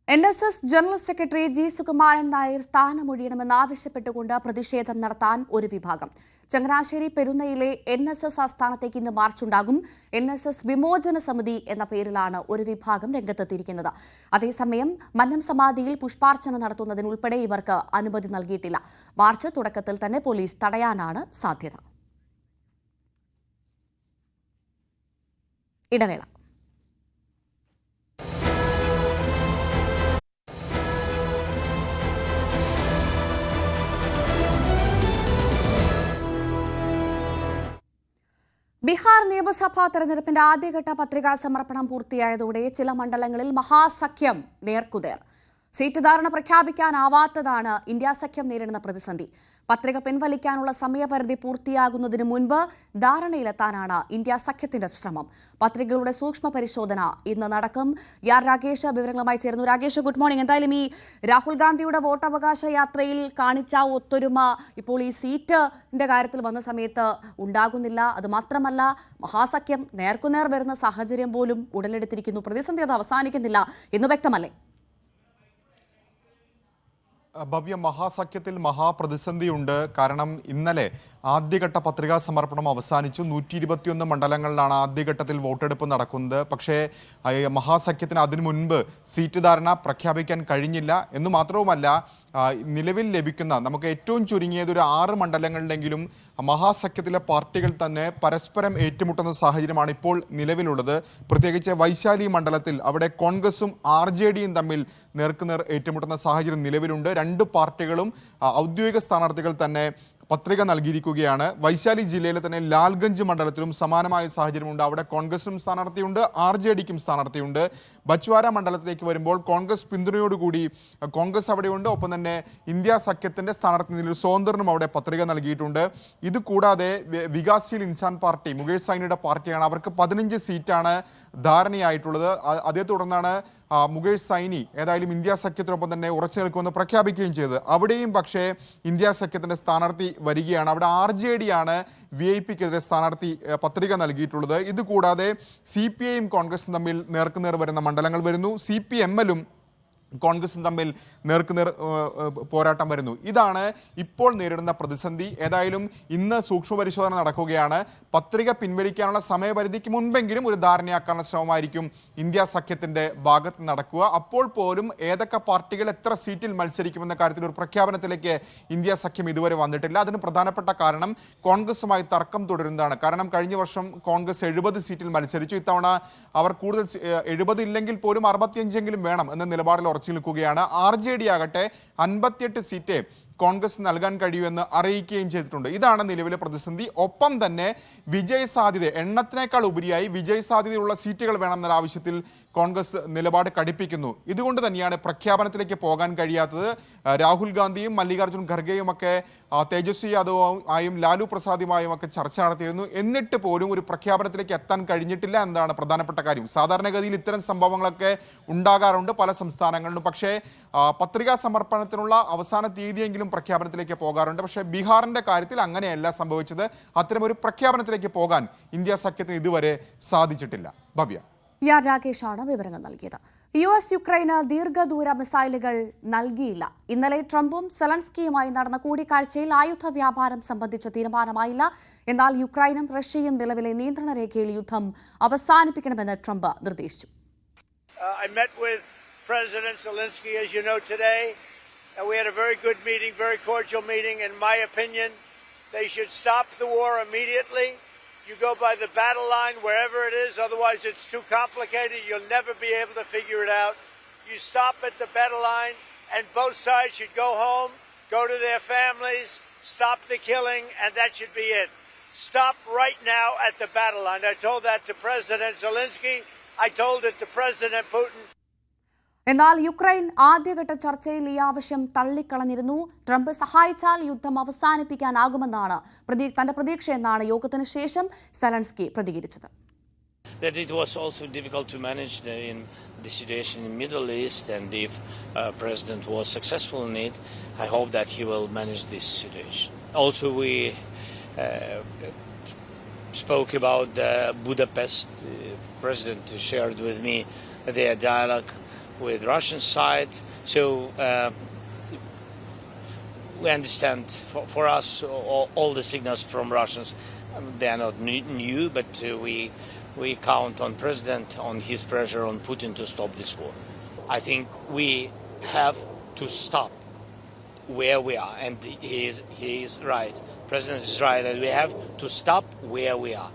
NSS general secretary G. Sukumaran Nair സ്ഥാനമൊഴിയണമെന്നാവശ്യപ്പെട്ടുകൊണ്ട് പ്രതിഷേധം നടത്താൻ ഒരു വിഭാഗം. ചങ്ങനാശ്ശേരി പെരുന്നയിലെ NSS ആസ്ഥാനത്തേക്ക് ഇന്ന് മാർച്ചുണ്ടാകും. NSS വിമോചന സമിതി എന്ന പേരിലാണ് ഒരു വിഭാഗം രംഗത്തെത്തിയിരിക്കുന്നത്. അതേസമയം മന്നം സമാധിയിൽ പുഷ്പാർച്ചന നടത്തുന്നതിനുൾപ്പെടെ ഇവർക്ക് അനുമതി നൽകിയിട്ടില്ല. മാർച്ച് തുടക്കത്തിൽ തന്നെ പോലീസ് തടയാനാണ് സാധ്യത. ഇടവേള. ബീഹാർ നിയമസഭാ തെരഞ്ഞെടുപ്പിന്റെ ആദ്യഘട്ട പത്രികാ സമർപ്പണം പൂർത്തിയായതോടെ ചില മണ്ഡലങ്ങളിൽ മഹാസഖ്യം നേർക്കുനേർ. സീറ്റ് ധാരണ പ്രഖ്യാപിക്കാനാവാത്തതാണ് ഇന്ത്യ സഖ്യം നേരിടുന്ന പ്രതിസന്ധി. പത്രിക പിൻവലിക്കാനുള്ള സമയപരിധി പൂർത്തിയാകുന്നതിന് മുൻപ് ധാരണയിലെത്താനാണ് ഇന്ത്യ സഖ്യത്തിന്റെ ശ്രമം. പത്രികകളുടെ സൂക്ഷ്മ പരിശോധന ഇന്ന് നടക്കും. രാകേഷ് വിവരങ്ങളുമായി ചേർന്നു. Rakesh, good morning. എന്തായാലും ഈ രാഹുൽ ഗാന്ധിയുടെ വോട്ടവകാശ യാത്രയിൽ കാണിച്ച ഒത്തൊരുമ ഇപ്പോൾ ഈ സീറ്റിന്റെ കാര്യത്തിൽ വന്ന സമയത്ത് ഉണ്ടാകുന്നില്ല. അതുമാത്രമല്ല, മഹാസഖ്യം നേർക്കുനേർ വരുന്ന സാഹചര്യം പോലും ഉടലെടുത്തിരിക്കുന്നു. പ്രതിസന്ധി അത് അവസാനിക്കുന്നില്ല എന്ന് വ്യക്തമല്ലേ? ഭവ്യ, മഹാസഖ്യത്തിൽ മഹാപ്രതിസന്ധിയുണ്ട്. കാരണം ഇന്നലെ ആദ്യഘട്ട പത്രികാ സമർപ്പണം അവസാനിച്ചു. 121 മണ്ഡലങ്ങളിലാണ് ആദ്യഘട്ടത്തിൽ വോട്ടെടുപ്പ് നടക്കുന്നത്. പക്ഷേ മഹാസഖ്യത്തിന് അതിനു മുൻപ് സീറ്റ് ധാരണ പ്രഖ്യാപിക്കാൻ കഴിഞ്ഞില്ല എന്ന് മാത്രവുമല്ല, നിലവിൽ ലഭിക്കുന്ന നമുക്ക് ഏറ്റവും ചുരുങ്ങിയത് ഒരു 6 മണ്ഡലങ്ങളിലെങ്കിലും മഹാസഖ്യത്തിലെ പാർട്ടികൾ തന്നെ പരസ്പരം ഏറ്റുമുട്ടുന്ന സാഹചര്യമാണ് ഇപ്പോൾ നിലവിലുള്ളത്. പ്രത്യേകിച്ച് വൈശാലി മണ്ഡലത്തിൽ അവിടെ കോൺഗ്രസും RJDയും തമ്മിൽ നേർക്കുനേർ ഏറ്റുമുട്ടുന്ന സാഹചര്യം നിലവിലുണ്ട്. 2 പാർട്ടികളും ഔദ്യോഗിക സ്ഥാനാർത്ഥികൾ തന്നെ പത്രിക നൽകിയിരിക്കുകയാണ്. വൈശാലി ജില്ലയിലെ തന്നെ ലാൽഗഞ്ച് മണ്ഡലത്തിലും സമാനമായ സാഹചര്യമുണ്ട്. അവിടെ കോൺഗ്രസിനും സ്ഥാനാർത്ഥിയുണ്ട്, RJDക്കും സ്ഥാനാർത്ഥിയുണ്ട്. ബച്ച്വാര മണ്ഡലത്തിലേക്ക് വരുമ്പോൾ കോൺഗ്രസ് പിന്തുണയോടുകൂടി കോൺഗ്രസ് അവിടെയുണ്ട്. ഒപ്പം തന്നെ ഇന്ത്യ സഖ്യത്തിന്റെ സ്ഥാനാർത്ഥി നിലയിൽ സ്വതന്ത്രനും അവിടെ പത്രിക നൽകിയിട്ടുണ്ട്. ഇത് കൂടാതെ വികാസ്ശീൽ ഇൻസാൻ പാർട്ടി, മുകേഷ് സൈനിയുടെ പാർട്ടിയാണ്. അവർക്ക് 15 സീറ്റാണ് ധാരണയായിട്ടുള്ളത്. അതേ തുടർന്നാണ് മുകേഷ് സൈനി ഏതായാലും ഇന്ത്യ സഖ്യത്തിനൊപ്പം തന്നെ ഉറച്ചു നിൽക്കുമെന്ന് പ്രഖ്യാപിക്കുകയും ചെയ്തത്. അവിടെയും പക്ഷേ ഇന്ത്യ സഖ്യത്തിന്റെ സ്ഥാനാർത്ഥി വരികയാണ്. അവിടെ RJDയാണ് VIP-ക്കെതിരെ സ്ഥാനാർത്ഥി പത്രിക നൽകിയിട്ടുള്ളത്. ഇതുകൂടാതെ CPIയും കോൺഗ്രസും തമ്മിൽ നേർക്കുനേർ വരുന്ന മണ്ഡലങ്ങൾ വരുന്നു. CPMലും കോൺഗ്രസും തമ്മിൽ നേർക്കുനേർ പോരാട്ടം വരുന്നു. ഇതാണ് ഇപ്പോൾ നേരിടുന്ന പ്രതിസന്ധി. ഏതായാലും ഇന്ന് സൂക്ഷ്മ പരിശോധന നടക്കുകയാണ്. പത്രിക പിൻവലിക്കാനുള്ള സമയപരിധിക്ക് മുൻപെങ്കിലും ഒരു ധാരണയാക്കാനുള്ള ശ്രമമായിരിക്കും ഇന്ത്യ സഖ്യത്തിന്റെ ഭാഗത്ത് നടക്കുക. അപ്പോൾ പോലും ഏതൊക്കെ പാർട്ടികൾ എത്ര സീറ്റിൽ മത്സരിക്കുമെന്ന കാര്യത്തിൽ ഒരു പ്രഖ്യാപനത്തിലേക്ക് ഇന്ത്യ സഖ്യം ഇതുവരെ വന്നിട്ടില്ല. അതിന് പ്രധാനപ്പെട്ട കാരണം കോൺഗ്രസുമായി തർക്കം തുടരുന്നതാണ്. കാരണം കഴിഞ്ഞ വർഷം കോൺഗ്രസ് 70 സീറ്റിൽ മത്സരിച്ചു. ഇത്തവണ അവർ കൂടുതൽ 70 ഇല്ലെങ്കിൽ പോലും 65 വേണം എന്ന നിലപാടിൽ ഉറച്ചു നിൽക്കുകയാണ്. RJD ആകട്ടെ 58 സീറ്റ് കോൺഗ്രസ് നൽകാൻ കഴിയുമെന്ന് അറിയിക്കുകയും ചെയ്തിട്ടുണ്ട്. ഇതാണ് നിലവിലെ പ്രതിസന്ധി. ഒപ്പം തന്നെ വിജയ സാധ്യത, എണ്ണത്തിനേക്കാൾ ഉപരിയായി വിജയ സാധ്യതയുള്ള സീറ്റുകൾ വേണമെന്ന ആവശ്യത്തിൽ കോൺഗ്രസ് നിലപാട് കടുപ്പിക്കുന്നു. ഇതുകൊണ്ട് തന്നെയാണ് പ്രഖ്യാപനത്തിലേക്ക് പോകാൻ കഴിയാത്തത്. രാഹുൽ ഗാന്ധിയും മല്ലികാർജ്ജുൻ ഖർഗെയും ഒക്കെ തേജസ്വി യാദവുമായും ലാലു പ്രസാദുമായും ഒക്കെ ചർച്ച നടത്തിയിരുന്നു. എന്നിട്ട് പോലും ഒരു പ്രഖ്യാപനത്തിലേക്ക് എത്താൻ കഴിഞ്ഞിട്ടില്ല എന്നതാണ് പ്രധാനപ്പെട്ട കാര്യം. സാധാരണഗതിയിൽ ഇത്തരം സംഭവങ്ങളൊക്കെ ഉണ്ടാകാറുണ്ട് പല സംസ്ഥാനങ്ങളിലും. പക്ഷേ പത്രികാ സമർപ്പണത്തിനുള്ള അവസാന തീയതിയെങ്കിലും പ്രഖ്യാപനത്തിലേക്ക് പോകാറുണ്ട്. പക്ഷേ ബീഹാറിന്റെ കാര്യത്തിൽ അങ്ങനെയല്ല സംഭവിച്ചത്. അത്തരമൊരു പ്രഖ്യാപനത്തിലേക്ക് പോകാൻ ഇന്ത്യ സഖ്യത്തിന് ഇതുവരെ സാധിച്ചിട്ടില്ല. ഭവ്യ, രാകേഷാണ് വിവരങ്ങൾ നൽകിയത്. US യുക്രൈന് ദീർഘദൂര മിസൈലുകൾ നൽകിയില്ല. ഇന്നലെ ട്രംപും സെലൻസ്കിയുമായി നടന്ന കൂടിക്കാഴ്ചയിൽ ആയുധ വ്യാപാരം സംബന്ധിച്ച തീരുമാനമായില്ല. എന്നാൽ യുക്രൈനും റഷ്യയും നിലവിലെ നിയന്ത്രണ രേഖയിൽ യുദ്ധം അവസാനിപ്പിക്കണമെന്ന് ട്രംപ് നിർദ്ദേശിച്ചു. I met with President Zelensky, as you know, today. And we had a very good meeting, very cordial meeting. In my opinion, they should stop the war immediately. You go by the battle line wherever it is, otherwise it's too complicated. You'll never be able to figure it out. You stop at the battle line and both sides should go home, go to their families, stop the killing, and that should be it. Stop right now at the battle line. I told that to President Zelensky. I told it to President Putin. എന്നാൽ Ukraine ആദ്യഘട്ട ചർച്ചയിൽ ഈ ആവശ്യം തള്ളിക്കളഞ്ഞിരുന്നു. Trump സഹായിച്ചാൽ യുദ്ധം അവസാനിപ്പിക്കാനാകുമെന്നാണ് തന്റെ പ്രതീക്ഷയെന്നാണ് യോഗത്തിന് ശേഷം Zelensky പ്രതികരിച്ചത്. That it was also difficult to manage in the situation in the Middle East, and if President was successful in it, I hope that he will manage this situation. Also, we spoke about Budapest. President shared with me their dialogue with Russian side, so we understand for us all the signals from Russians. They are not new, but we count on President, on his pressure on Putin to stop this war. I think we have to stop where we are, and he is right. President is right that we have to stop where we are.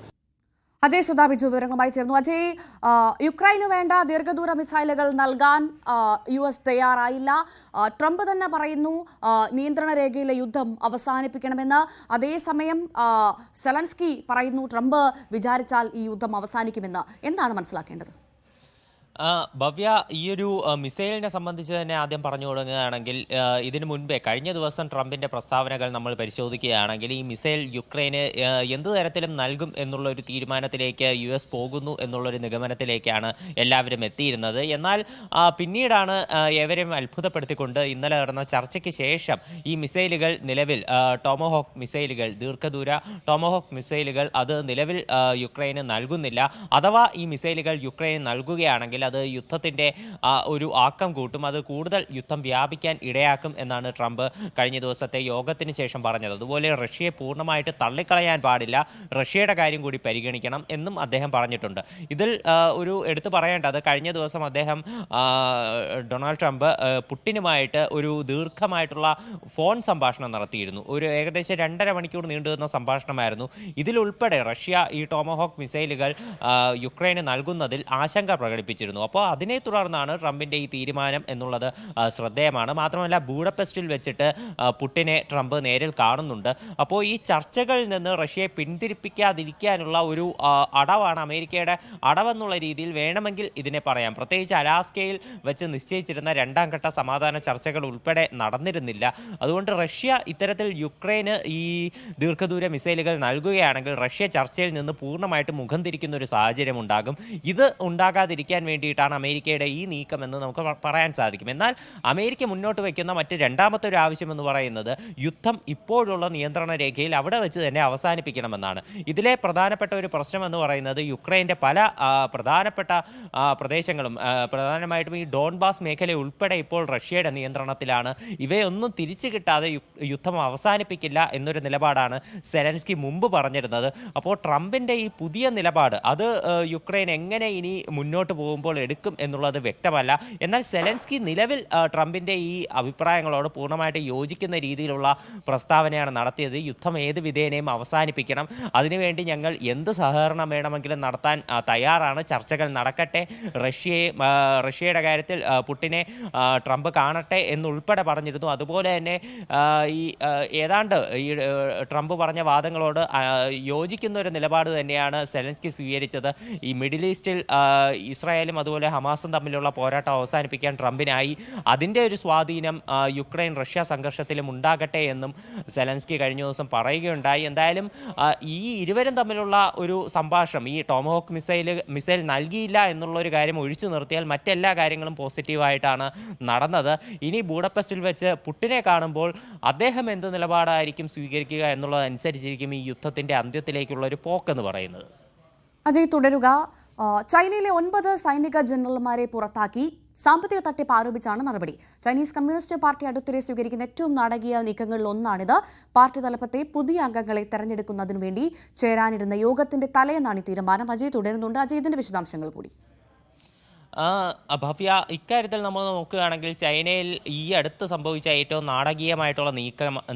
Ajay Sudha Biju വിവരങ്ങളുമായി ചേർന്നു. അജയ്, യുക്രൈന് വേണ്ട ദീർഘദൂര മിസൈലുകൾ നൽകാൻ US തയ്യാറായില്ല. Trump തന്നെ പറയുന്നു നിയന്ത്രണ രേഖയിലെ യുദ്ധം അവസാനിപ്പിക്കണമെന്ന്. അതേസമയം സെലൻസ്കി പറയുന്നു ട്രംപ് വിചാരിച്ചാൽ ഈ യുദ്ധം അവസാനിക്കുമെന്ന്. എന്താണ് മനസ്സിലാക്കേണ്ടത്? ഭവ്യ, ഈയൊരു മിസൈലിനെ സംബന്ധിച്ച് തന്നെ ആദ്യം പറഞ്ഞു തുടങ്ങുകയാണെങ്കിൽ ഇതിനു മുൻപേ കഴിഞ്ഞ ദിവസം ട്രംപിൻ്റെ പ്രസ്താവനകൾ നമ്മൾ പരിശോധിക്കുകയാണെങ്കിൽ ഈ മിസൈൽ യുക്രൈന് എന്തു തരത്തിലും നൽകും എന്നുള്ള ഒരു തീരുമാനത്തിലേക്ക് US പോകുന്നു എന്നുള്ളൊരു നിഗമനത്തിലേക്കാണ് എല്ലാവരും എത്തിയിരുന്നത്. എന്നാൽ പിന്നീടാണ് ഏവരെയും അത്ഭുതപ്പെടുത്തിക്കൊണ്ട് ഇന്നലെ നടന്ന ചർച്ചയ്ക്ക് ശേഷം ഈ മിസൈലുകൾ നിലവിൽ ടോമഹോക്ക് മിസൈലുകൾ, ദീർഘദൂര ടോമഹോക്ക് മിസൈലുകൾ അത് നിലവിൽ യുക്രൈന് നൽകുന്നില്ല. അഥവാ ഈ മിസൈലുകൾ യുക്രൈന് നൽകുകയാണെങ്കിൽ അത് യുദ്ധത്തിൻ്റെ ഒരു ആക്കം കൂട്ടും, അത് കൂടുതൽ യുദ്ധം വ്യാപിക്കാൻ ഇടയാക്കും എന്നാണ് ട്രംപ് കഴിഞ്ഞ ദിവസത്തെ യോഗത്തിന് ശേഷം പറഞ്ഞത്. അതുപോലെ റഷ്യയെ പൂർണ്ണമായിട്ട് തള്ളിക്കളയാൻ പാടില്ല, റഷ്യയുടെ കാര്യം കൂടി പരിഗണിക്കണം എന്നും അദ്ദേഹം പറഞ്ഞിട്ടുണ്ട്. ഇതിൽ ഒരു എടുത്തു പറയേണ്ടത്, കഴിഞ്ഞ ദിവസം അദ്ദേഹം ഡൊണാൾഡ് ട്രംപ് പുടിനുമായിട്ട് ഒരു ദീർഘമായിട്ടുള്ള ഫോൺ സംഭാഷണം നടത്തിയിരുന്നു. ഒരു ഏകദേശം 2.5 മണിക്കൂർ നീണ്ടുനിന്ന സംഭാഷണമായിരുന്നു. ഇതിലുൾപ്പെടെ റഷ്യ ഈ ടോമഹോക്ക് മിസൈലുകൾ യുക്രൈന് നൽകുന്നതിൽ ആശങ്ക പ്രകടിപ്പിച്ചിരുന്നു. അപ്പോൾ അതിനെ തുടർന്നാണ് ട്രംപിൻ്റെ ഈ തീരുമാനം എന്നുള്ളത് ശ്രദ്ധേയമാണ്. മാത്രമല്ല ബൂഡപെസ്റ്റിൽ വെച്ചിട്ട് പുടിനെ ട്രംപ് നേരിൽ കാണുന്നുണ്ട്. അപ്പോൾ ഈ ചർച്ചകളിൽ നിന്ന് റഷ്യയെ പിന്തിരിപ്പിക്കാതിരിക്കാനുള്ള ഒരു അടവാണ്, അമേരിക്കയുടെ അടവെന്നുള്ള രീതിയിൽ വേണമെങ്കിൽ ഇതിനെ പറയാം. പ്രത്യേകിച്ച് അലാസ്കയിൽ വെച്ച് നിശ്ചയിച്ചിരുന്ന 2ാം ഘട്ട സമാധാന ചർച്ചകൾ ഉൾപ്പെടെ നടന്നിരുന്നില്ല. അതുകൊണ്ട് റഷ്യ ഇത്തരത്തിൽ യുക്രൈന് ഈ ദീർഘദൂര മിസൈലുകൾ നൽകുകയാണെങ്കിൽ റഷ്യ ചർച്ചയിൽ നിന്ന് പൂർണ്ണമായിട്ട് മുഖം തിരിക്കുന്ന ഒരു സാഹചര്യം ഉണ്ടാകും. ഇത് ഉണ്ടാകാതിരിക്കാൻ വേണ്ടിയിട്ടാണ് അമേരിക്കയുടെ ഈ നീക്കം എന്ന് നമുക്ക് പറയാൻ സാധിക്കും. എന്നാൽ അമേരിക്ക മുന്നോട്ട് വയ്ക്കുന്ന രണ്ടാമത്തെ ഒരു ആവശ്യമെന്ന് പറയുന്നത് യുദ്ധം ഇപ്പോഴുള്ള നിയന്ത്രണ രേഖയിൽ അവിടെ വെച്ച് തന്നെ അവസാനിപ്പിക്കണമെന്നാണ്. ഇതിലെ പ്രധാനപ്പെട്ട ഒരു പ്രശ്നം എന്ന് പറയുന്നത് യുക്രൈൻ്റെ പല പ്രധാനപ്പെട്ട പ്രദേശങ്ങളും, പ്രധാനമായിട്ടും ഈ ഡോൺബാസ് മേഖല ഉൾപ്പെടെ ഇപ്പോൾ റഷ്യയുടെ നിയന്ത്രണത്തിലാണ്. ഇവയൊന്നും തിരിച്ചു കിട്ടാതെ യുദ്ധം അവസാനിപ്പിക്കില്ല എന്നൊരു നിലപാടാണ് സെലൻസ്കി മുമ്പ് പറഞ്ഞിരുന്നത്. അപ്പോൾ ട്രംപിൻ്റെ ഈ പുതിയ നിലപാട് അത് യുക്രൈൻ എങ്ങനെ ഇനി മുന്നോട്ട് പോകുമ്പോൾ എടുക്കും എന്നുള്ളത് വ്യക്തമല്ല. എന്നാൽ സെലൻസ്കി നിലവിൽ ട്രംപിൻ്റെ ഈ അഭിപ്രായങ്ങളോട് പൂർണ്ണമായിട്ട് യോജിക്കുന്ന രീതിയിലുള്ള പ്രസ്താവനയാണ് നടത്തിയത്. യുദ്ധം ഏത് വിധേനയും അവസാനിപ്പിക്കണം, അതിനുവേണ്ടി ഞങ്ങൾ എന്ത് സഹകരണം വേണമെങ്കിലും നടത്താൻ തയ്യാറാണ്, ചർച്ചകൾ നടക്കട്ടെ, റഷ്യയുടെ കാര്യത്തിൽ പുടിനെ ട്രംപ് കാണട്ടെ എന്നുൾപ്പെടെ പറഞ്ഞിരുന്നു. അതുപോലെ തന്നെ ഈ ഏതാണ്ട് ഈ ട്രംപ് പറഞ്ഞ വാദങ്ങളോട് യോജിക്കുന്ന ഒരു നിലപാട് തന്നെയാണ് സെലൻസ്കി സ്വീകരിച്ചത്. ഈ മിഡിൽ ഈസ്റ്റിൽ ഇസ്രായേലും അതുപോലെ ഹമാസും തമ്മിലുള്ള പോരാട്ടം അവസാനിപ്പിക്കാൻ ട്രംപിനായി. അതിൻ്റെ ഒരു സ്വാധീനം യുക്രൈൻ റഷ്യ സംഘർഷത്തിലും ഉണ്ടാകട്ടെ എന്നും സെലൻസ്കി കഴിഞ്ഞ ദിവസം പറയുകയുണ്ടായി. എന്തായാലും ഈ ഇരുവരും തമ്മിലുള്ള ഒരു സംഭാഷണം, ഈ ടോമഹോക്ക് മിസൈൽ നൽകിയില്ല എന്നുള്ളൊരു കാര്യം ഒഴിച്ചു നിർത്തിയാൽ മറ്റെല്ലാ കാര്യങ്ങളും പോസിറ്റീവായിട്ടാണ് നടന്നത്. ഇനി ബൂഡപെസ്റ്റിൽ വെച്ച് പുടിനെ കാണുമ്പോൾ അദ്ദേഹം എന്ത് നിലപാടായിരിക്കും സ്വീകരിക്കുക എന്നുള്ളതനുസരിച്ചിരിക്കും ഈ യുദ്ധത്തിൻ്റെ അന്ത്യത്തിലേക്കുള്ള ഒരു പോക്കെന്ന് പറയുന്നത്. അജയ്, തുടരുക. ചൈനയിലെ 9 സൈനിക ജനറൽമാരെ പുറത്താക്കി സാമ്പത്തിക തട്ടിപ്പ് ആരോപിച്ചാണ് നടപടി. ചൈനീസ് കമ്മ്യൂണിസ്റ്റ് പാർട്ടി അടുത്തിടെ സ്വീകരിക്കുന്ന ഏറ്റവും നാടകീയ നീക്കങ്ങളിൽ ഒന്നാണിത്. പാർട്ടി തലപ്പത്തെ പുതിയ അംഗങ്ങളെ തെരഞ്ഞെടുക്കുന്നതിനു വേണ്ടി ചേരാനിരുന്ന യോഗത്തിന്റെ തലേന്നാണ് ഈ തീരുമാനം. അജയ് തുടരുന്നുണ്ട്. അജയ്, ഇതിന്റെ വിശദാംശങ്ങൾ കൂടി. ഭവ്യ, ഇക്കാര്യത്തിൽ നമ്മൾ നോക്കുകയാണെങ്കിൽ ചൈനയിൽ ഈ അടുത്ത് സംഭവിച്ച ഏറ്റവും നാടകീയമായിട്ടുള്ള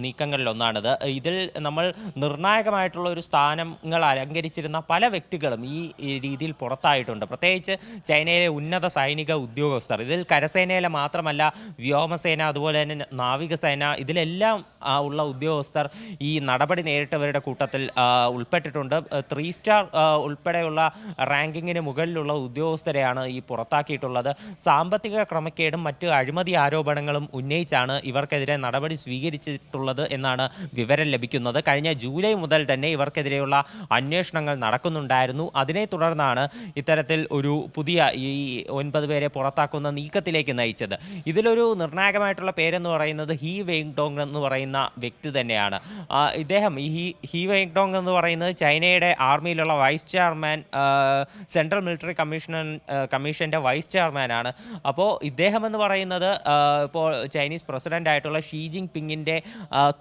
നീക്കങ്ങളിലൊന്നാണിത്. ഇതിൽ നമ്മൾ നിർണായകമായിട്ടുള്ള ഒരു സ്ഥാനങ്ങൾ അലങ്കരിച്ചിരുന്ന പല വ്യക്തികളും ഈ രീതിയിൽ പുറത്തായിട്ടുണ്ട്. പ്രത്യേകിച്ച് ചൈനയിലെ ഉന്നത സൈനിക ഉദ്യോഗസ്ഥർ, ഇതിൽ കരസേനയിലെ മാത്രമല്ല വ്യോമസേന അതുപോലെ തന്നെ നാവികസേന, ഇതിലെല്ലാം ഉള്ള ഉദ്യോഗസ്ഥർ ഈ നടപടി നേരിട്ടവരുടെ കൂട്ടത്തിൽ ഉൾപ്പെട്ടിട്ടുണ്ട്. 3 സ്റ്റാർ ഉൾപ്പെടെയുള്ള റാങ്കിങ്ങിന് മുകളിലുള്ള ഉദ്യോഗസ്ഥരെയാണ് ഈ പുറത്താക്കിയിട്ടുള്ളത്. സാമ്പത്തിക ക്രമക്കേടും മറ്റ് അഴിമതി ആരോപണങ്ങളും ഉന്നയിച്ചാണ് ഇവർക്കെതിരെ നടപടി സ്വീകരിച്ചിട്ടുള്ളത് എന്നാണ് വിവരം ലഭിക്കുന്നത്. കഴിഞ്ഞ ജൂലൈ മുതൽ തന്നെ ഇവർക്കെതിരെയുള്ള അന്വേഷണങ്ങൾ നടക്കുന്നുണ്ടായിരുന്നു. അതിനെ തുടർന്നാണ് ഇത്തരത്തിൽ ഒരു പുതിയ ഈ 9 പേരെ പുറത്താക്കുന്ന നീക്കത്തിലേക്ക് നയിച്ചത്. ഇതിലൊരു നിർണായകമായിട്ടുള്ള പേരെന്ന് പറയുന്നത് ഹി വെയ്ങ്ടോങ് എന്ന് പറയുന്ന വ്യക്തി തന്നെയാണ്. ഇദ്ദേഹം ഈ ഹി വെയ്ങ്ടോങ് എന്ന് പറയുന്നത് ചൈനയുടെ ആർമിയിലുള്ള വൈസ് ചെയർമാൻ, സെൻട്രൽ മിലിറ്ററി കമ്മീഷൻ്റെ വൈസ് ചെയർമാനാണ്. അപ്പോൾ ഇദ്ദേഹം എന്ന് പറയുന്നത് ഇപ്പോൾ ചൈനീസ് പ്രസിഡന്റ് ആയിട്ടുള്ള ഷീ ജിൻ പിങ്ങിൻ്റെ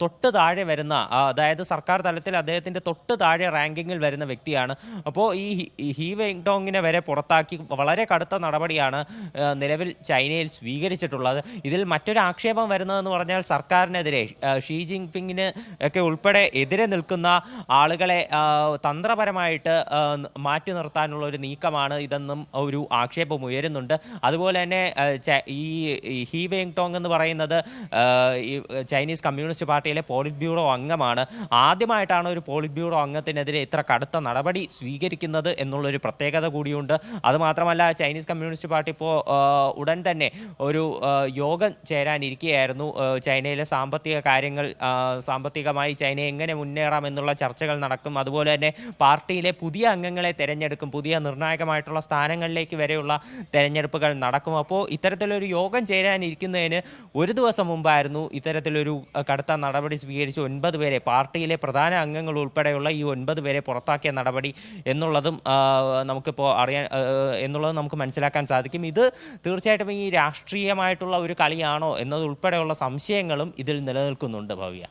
തൊട്ട് താഴെ വരുന്ന, അതായത് സർക്കാർ തലത്തിൽ അദ്ദേഹത്തിൻ്റെ തൊട്ട് താഴെ റാങ്കിങ്ങിൽ വരുന്ന വ്യക്തിയാണ്. അപ്പോൾ ഈ ഹി വെയ്ങ്ടോങ്ങിനെ വരെ പുറത്താക്കി വളരെ കടുത്ത നടപടിയാണ് നിലവിൽ ചൈനയിൽ സ്വീകരിച്ചിട്ടുള്ളത്. ഇതിൽ മറ്റൊരു ആക്ഷേപം വരുന്നതെന്ന് പറഞ്ഞാൽ സർക്കാരിനെതിരെ ഷീ ജിൻ പിങ്ങിന് ഒക്കെ ഉൾപ്പെടെ എതിരെ നിൽക്കുന്ന ആളുകളെ തന്ത്രപരമായിട്ട് മാറ്റി നിർത്താനുള്ള ഒരു നീക്കമാണ് ഇതെന്നും ഒരു ആക്ഷേപം ഉയരുന്നുണ്ട്. അതുപോലെ തന്നെ ഈ ഹി വെയ്ങ്ടോങ് എന്ന് പറയുന്നത് ഈ ചൈനീസ് കമ്മ്യൂണിസ്റ്റ് പാർട്ടിയിലെ പോളിറ്റ് ബ്യൂറോ അംഗമാണ്. ആദ്യമായിട്ടാണ് ഒരു പോളിറ്റ് ബ്യൂറോ അംഗത്തിനെതിരെ ഇത്ര കടുത്ത നടപടി സ്വീകരിക്കുന്നത് എന്നുള്ളൊരു പ്രത്യേകത കൂടിയുണ്ട്. അതുമാത്രമല്ല ചൈനീസ് കമ്മ്യൂണിസ്റ്റ് പാർട്ടി ഇപ്പോൾ ഉടൻ തന്നെ ഒരു യോഗം ചേരാനിരിക്കുകയായിരുന്നു. ചൈനയിലെ സാമ്പത്തികമായി ചൈന എങ്ങനെ മുന്നേറാം എന്നുള്ള ചർച്ചകൾ നടക്കും. അതുപോലെ തന്നെ പാർട്ടിയിലെ പുതിയ അംഗങ്ങളെ തിരഞ്ഞെടുക്കും. പുതിയ നിർണായകമായിട്ടുള്ള സ്ഥാനങ്ങളിലേക്ക് വരെയുള്ള തെരഞ്ഞെടുപ്പുകൾ നടക്കും. അപ്പോൾ ഇത്തരത്തിലൊരു യോഗം ചേരാനിരിക്കുന്നതിന് ഒരു ദിവസം മുമ്പായിരുന്നു ഇത്തരത്തിലൊരു കടുത്ത നടപടി സ്വീകരിച്ച് 9 പേരെ, പാർട്ടിയിലെ പ്രധാന അംഗങ്ങൾ ഉൾപ്പെടെയുള്ള ഈ 9 പേരെ പുറത്താക്കിയ നടപടി എന്നുള്ളതും നമുക്കിപ്പോൾ അറിയാൻ എന്നുള്ളത് നമുക്ക് മനസ്സിലാക്കാൻ സാധിക്കും. ഇത് തീർച്ചയായിട്ടും ഈ രാഷ്ട്രീയമായിട്ടുള്ള ഒരു കളിയാണോ എന്നതുൾപ്പെടെയുള്ള സംശയങ്ങളും ഇതിൽ നിലനിൽക്കുന്നുണ്ട്. ഭവ്യ.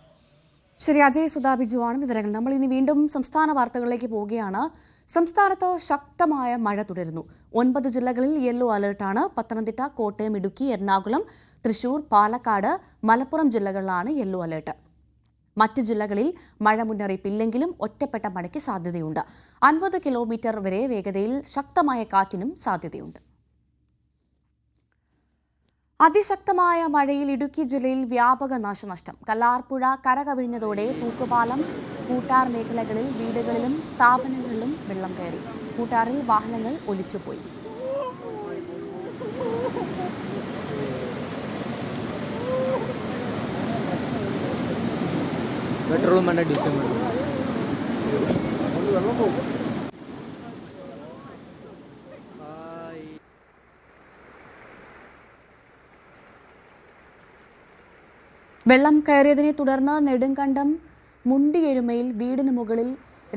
ശരി, അജയ് സുധാ ബിജുവാണ് വിവരങ്ങൾ. നമ്മൾ ഇനി വീണ്ടും സംസ്ഥാന വാർത്തകളിലേക്ക് പോവുകയാണ്. സംസ്ഥാനത്ത് ശക്തമായ മഴ തുടരുന്നു. 9 ജില്ലകളിൽ യെല്ലോ അലേർട്ടാണ്. പത്തനംതിട്ട, കോട്ടയം, ഇടുക്കി, എറണാകുളം, തൃശൂർ, പാലക്കാട്, മലപ്പുറം ജില്ലകളിലാണ് യെല്ലോ അലേർട്ട്. മറ്റ് ജില്ലകളിൽ മഴ മുന്നറിയിപ്പില്ലെങ്കിലും ഒറ്റപ്പെട്ട മഴയ്ക്ക് സാധ്യതയുണ്ട്. 50 കിലോമീറ്റർ വരെ വേഗതയിൽ ശക്തമായ കാറ്റിനും സാധ്യതയുണ്ട്. അതിശക്തമായ മഴയിൽ ഇടുക്കി ജില്ലയിൽ വ്യാപക നാശനഷ്ടം. കല്ലാർപ്പുഴ കരകവിഞ്ഞതോടെ തൂക്കുപാലം, കൂട്ടാർ മേഖലകളിൽ വീടുകളിലും സ്ഥാപനങ്ങളിലും വെള്ളം കയറി. കൂട്ടാറിൽ വാഹനങ്ങൾ ഒലിച്ചുപോയി. പെട്രോളും വേണ്ട, ഡീസലും വേണ്ട. വെള്ളം കയറിയതിനെ തുടർന്ന് നെടുങ്കണ്ടം മുണ്ടിയെരുമയിൽ വീടിന് മുകളിൽ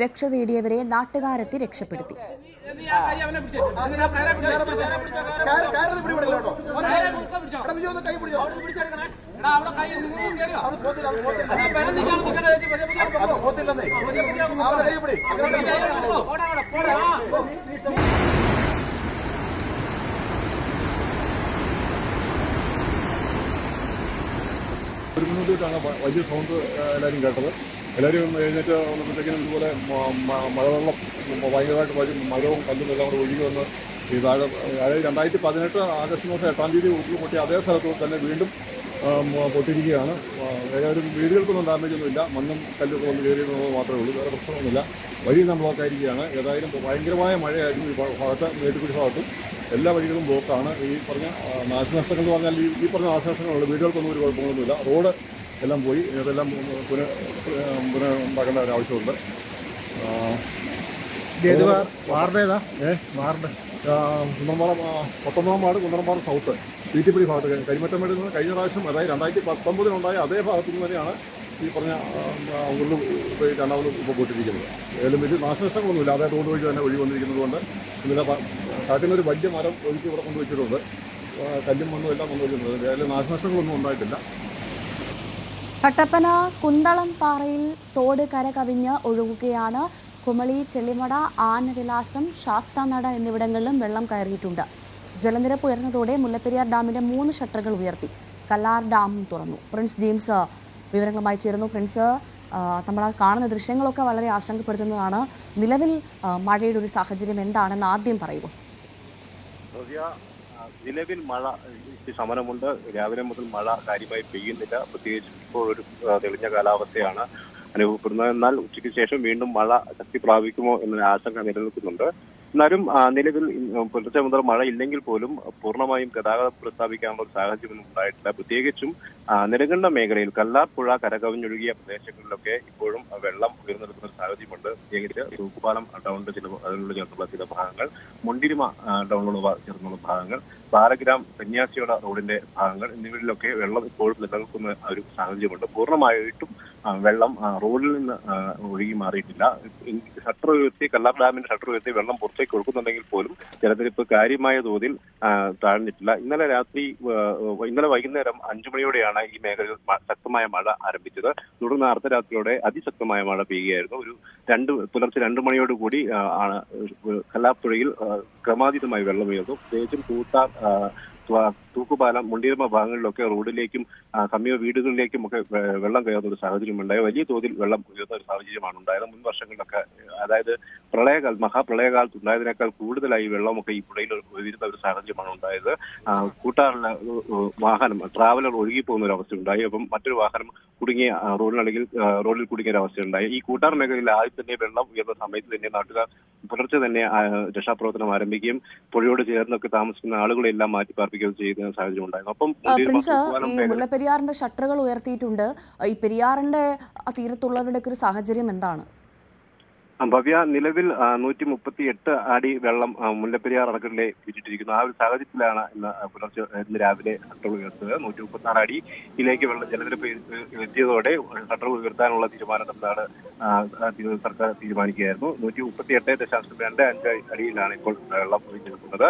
രക്ഷ തേടിയവരെ നാട്ടുകാരെത്തി രക്ഷപ്പെടുത്തി. ഒരു മിനിറ്റാണ് വലിയ സൗണ്ട് എല്ലാവരും കേട്ടത്. എല്ലാവരും എഴുന്നേറ്റ് വന്നപ്പോഴത്തേക്കിനും ഇതുപോലെ മഴവെള്ളം ഭയങ്കരമായിട്ട് വരും. മരവും കല്ലും എല്ലാം കൂടെ ഒഴുകി വന്ന് ഈ താഴെ, അതായത് 2018 ആഗസ്റ്റ് മാസം 8-ാം തീയതി ഉരുൾപൊട്ടി അതേ സ്ഥലത്ത് തന്നെ വീണ്ടും പൊട്ടിയിരിക്കുകയാണ്. ഏതായാലും വീടുകൾക്കൊന്നും ഡാമേജൊന്നുമില്ല. മണ്ണും കല്ലൊക്കെ വന്ന് കയറിയെന്നുള്ളത് മാത്രമേ ഉള്ളൂ. വേറെ പ്രശ്നമൊന്നുമില്ല. വഴിയെല്ലാം ബ്ലോക്കായിരിക്കുകയാണ്. ഏതായാലും ഭയങ്കരമായ മഴയായിരുന്നു ഈ ഭാഗത്ത്, മേട്ടുകുടി ഭാഗത്തും എല്ലാ വഴികളും ബ്ലോക്കാണ്. ഈ പറഞ്ഞ നാശനഷ്ടങ്ങൾ എന്ന് പറഞ്ഞാൽ ഈ പറഞ്ഞ നാശനഷ്ടങ്ങളുണ്ട്. വീടുകൾക്കൊന്നും ഒരു കുഴപ്പങ്ങളൊന്നുമില്ല. റോഡ് എല്ലാം പോയി. ഇതെല്ലാം പുനരുണ്ടാക്കേണ്ട ഒരു ആവശ്യമുണ്ട്. കുന്നമ്പാറ വാർഡ്, കുന്നമ്പാറ സൗത്ത്, തീറ്റിപ്പടി ഭാഗത്ത്, കരിമറ്റമേട് നിന്ന് കഴിഞ്ഞ പ്രാവശ്യം, അതായത് 2019 അതേ ഭാഗത്തു നിന്ന് തന്നെയാണ് ഈ പറഞ്ഞ ഉരുള് രണ്ടാമത് ഇപ്പോൾ പോയിട്ടിരിക്കുന്നത്. ഏതായാലും വലിയ നാശനഷ്ടങ്ങളൊന്നുമില്ല. അതേ റോഡ് വഴി തന്നെ ഒഴി വന്നിരിക്കുന്നത് കൊണ്ട് ഇന്നലെ കാട്ടിനൊരു വലിയ മരം ഒഴുക്കി ഇവിടെ കൊണ്ടുവച്ചിട്ടുണ്ട്. കല്ലും മണ്ണും എല്ലാം കൊണ്ടുവച്ചിട്ടുണ്ട്. ഏതായാലും നാശനഷ്ടങ്ങളൊന്നും ഉണ്ടായിട്ടില്ല. കട്ടപ്പന കുന്തളം പാറയിൽ തോട് കര കവിഞ്ഞ് ഒഴുകുകയാണ്. കുമളി, ചെള്ളിമട, ആനവിലാസം, ശാസ്താനട എന്നിവിടങ്ങളിലും വെള്ളം കയറിയിട്ടുണ്ട്. ജലനിരപ്പ് ഉയർന്നതോടെ മുല്ലപ്പെരിയാർ ഡാമിന്റെ 3 ഷട്ടറുകൾ ഉയർത്തി. കല്ലാർ ഡാമും തുറന്നു. പ്രിൻസ് ജെയിംസ് വിവരങ്ങളുമായി ചേരുന്നു. പ്രിൻസ്, നമ്മൾ കാണുന്ന ദൃശ്യങ്ങളൊക്കെ വളരെ ആശങ്കപ്പെടുത്തുന്നതാണ്. നിലവിൽ മഴയുടെ ഒരു സാഹചര്യം എന്താണെന്ന് ആദ്യം പറയുമോ? നിലവിൽ മഴ ശമനമുണ്ട്. രാവിലെ മുതൽ മഴ കാര്യമായി പെയ്യുന്നില്ല. പ്രത്യേകിച്ച് ഇപ്പോൾ ഒരു തെളിഞ്ഞ കാലാവസ്ഥയാണ് അനുഭവപ്പെടുന്നത്. എന്നാൽ ഉച്ചയ്ക്ക് ശേഷം വീണ്ടും മഴ ശക്തി പ്രാപിക്കുമോ എന്നൊരു ആശങ്ക നിലനിൽക്കുന്നുണ്ട്. എന്നാലും നിലവിൽ പുലർച്ചെ മുതൽ മഴ ഇല്ലെങ്കിൽ പോലും പൂർണ്ണമായും ഗതാഗതം പുനഃസ്ഥാപിക്കാനുള്ള ഒരു സാഹചര്യമൊന്നും ഉണ്ടായിട്ടില്ല. പ്രത്യേകിച്ചും നെടുങ്കണ്ടം മേഖലയിൽ കല്ലാർപ്പുഴ കരകവിഞ്ഞൊഴുകിയ പ്രദേശങ്ങളിലൊക്കെ ഇപ്പോഴും വെള്ളം ഉയർന്നെടുക്കുന്ന ഒരു സാഹചര്യമുണ്ട്. പ്രത്യേകിച്ച് തൂക്കുപാലം ടൗണിന്റെ അതിനോട് ചേർന്നുള്ള ചില ഭാഗങ്ങൾ, മുണ്ടിരിമ ടൗണിനോട് ചേർന്നുള്ള ഭാഗങ്ങൾ, ബാലഗ്രാം സന്യാസിയോട റോഡിന്റെ ഭാഗങ്ങൾ എന്നിവയിലൊക്കെ വെള്ളം ഇപ്പോഴും നിലനിൽക്കുന്ന ഒരു സാഹചര്യമുണ്ട്. പൂർണ്ണമായിട്ടും വെള്ളം റോഡിൽ നിന്ന് ഒഴുകി മാറിയിട്ടില്ല. ഷട്ടർ ഉയർത്തി, കല്ലാർ ഡാമിന്റെ ഷട്ടർ ഉയർത്തി വെള്ളം പുറത്തേക്ക് ഒഴുക്കുന്നുണ്ടെങ്കിൽ പോലും ജലനിരപ്പ് കാര്യമായ തോതിൽ താഴ്ന്നിട്ടില്ല. ഇന്നലെ വൈകുന്നേരം 5 മണിയോടെയാണ് ഈ മേഖലയിൽ ശക്തമായ മഴ ആരംഭിച്ചത്. തുടർന്ന് അർദ്ധരാത്രിയോടെ അതിശക്തമായ മഴ പെയ്യുകയായിരുന്നു. പുലർച്ചെ 2 മണിയോടുകൂടി കല്ലാർപ്പുഴയിൽ ക്രമാതീതമായി വെള്ളം ഉയർന്നു. പ്രത്യേകിച്ചും കൂട്ടാർ, തൂക്കുപാലം, മുണ്ടിയർമ ഭാഗങ്ങളിലൊക്കെ റോഡിലേക്കും സമീപ വീടുകളിലേക്കും ഒക്കെ വെള്ളം കയറുന്ന ഒരു സാഹചര്യം ഉണ്ടായി. വലിയ തോതിൽ വെള്ളം ഉയർന്ന ഒരു സാഹചര്യമാണ് ഉണ്ടായത്. മുൻ വർഷങ്ങളിലൊക്കെ, അതായത് മഹാപ്രളയകാലത്ത് ഉണ്ടായതിനേക്കാൾ കൂടുതലായി വെള്ളമൊക്കെ ഈ പുഴയിൽ വരുന്ന ഒരു സാഹചര്യമാണ് ഉണ്ടായത്. കൂട്ടാറിന് വാഹനം ട്രാവലർ ഒഴുകിപ്പോകുന്ന ഒരു അവസ്ഥ ഉണ്ടായി. അപ്പം മറ്റൊരു വാഹനം കുടുങ്ങിയ റോഡിൽ കുടുങ്ങിയ ഒരു അവസ്ഥയുണ്ടായി. ഈ കൂട്ടാർ മേഖലയിൽ ആദ്യം തന്നെ വെള്ളം ഉയർന്ന സമയത്ത് തന്നെ നാട്ടുകാർ പുലർച്ചെ തന്നെ രക്ഷാപ്രവർത്തനം ആരംഭിക്കുകയും പുഴയോട് ചേർന്നൊക്കെ താമസിക്കുന്ന ആളുകളെല്ലാം മാറ്റി പാർപ്പിക്കുകയും ചെയ്യുന്ന സാഹചര്യം ഉണ്ടായിരുന്നു. അപ്പം മുല്ലപ്പെരിയാറിന്റെ ഷട്ടറുകൾ ഉയർത്തിയിട്ടുണ്ട്. ഈ പെരിയാറിന്റെ തീരത്തുള്ളവരുടെ ഒരു സാഹചര്യം എന്താണ്? ഭവ്യ, നിലവിൽ 138 അടി വെള്ളം മുല്ലപ്പെരിയാർ അണക്കെട്ടിലെ പിടിച്ചിട്ടിരിക്കുന്നു. ആ ഒരു സാഹചര്യത്തിലാണ് ഇന്ന് രാവിലെ ഷട്ടർ ഉയർത്തത്. 136 അടിയിലേക്ക് ജലനിരപ്പ് എത്തിയതോടെ ഷട്ടർ ഉയർത്താനുള്ള തീരുമാനം തമിഴ്നാട് സർക്കാർ തീരുമാനിക്കുകയായിരുന്നു. 138.25 അടിയിലാണ് ഇപ്പോൾ വെള്ളം ഒഴിഞ്ഞെടുക്കുന്നത്.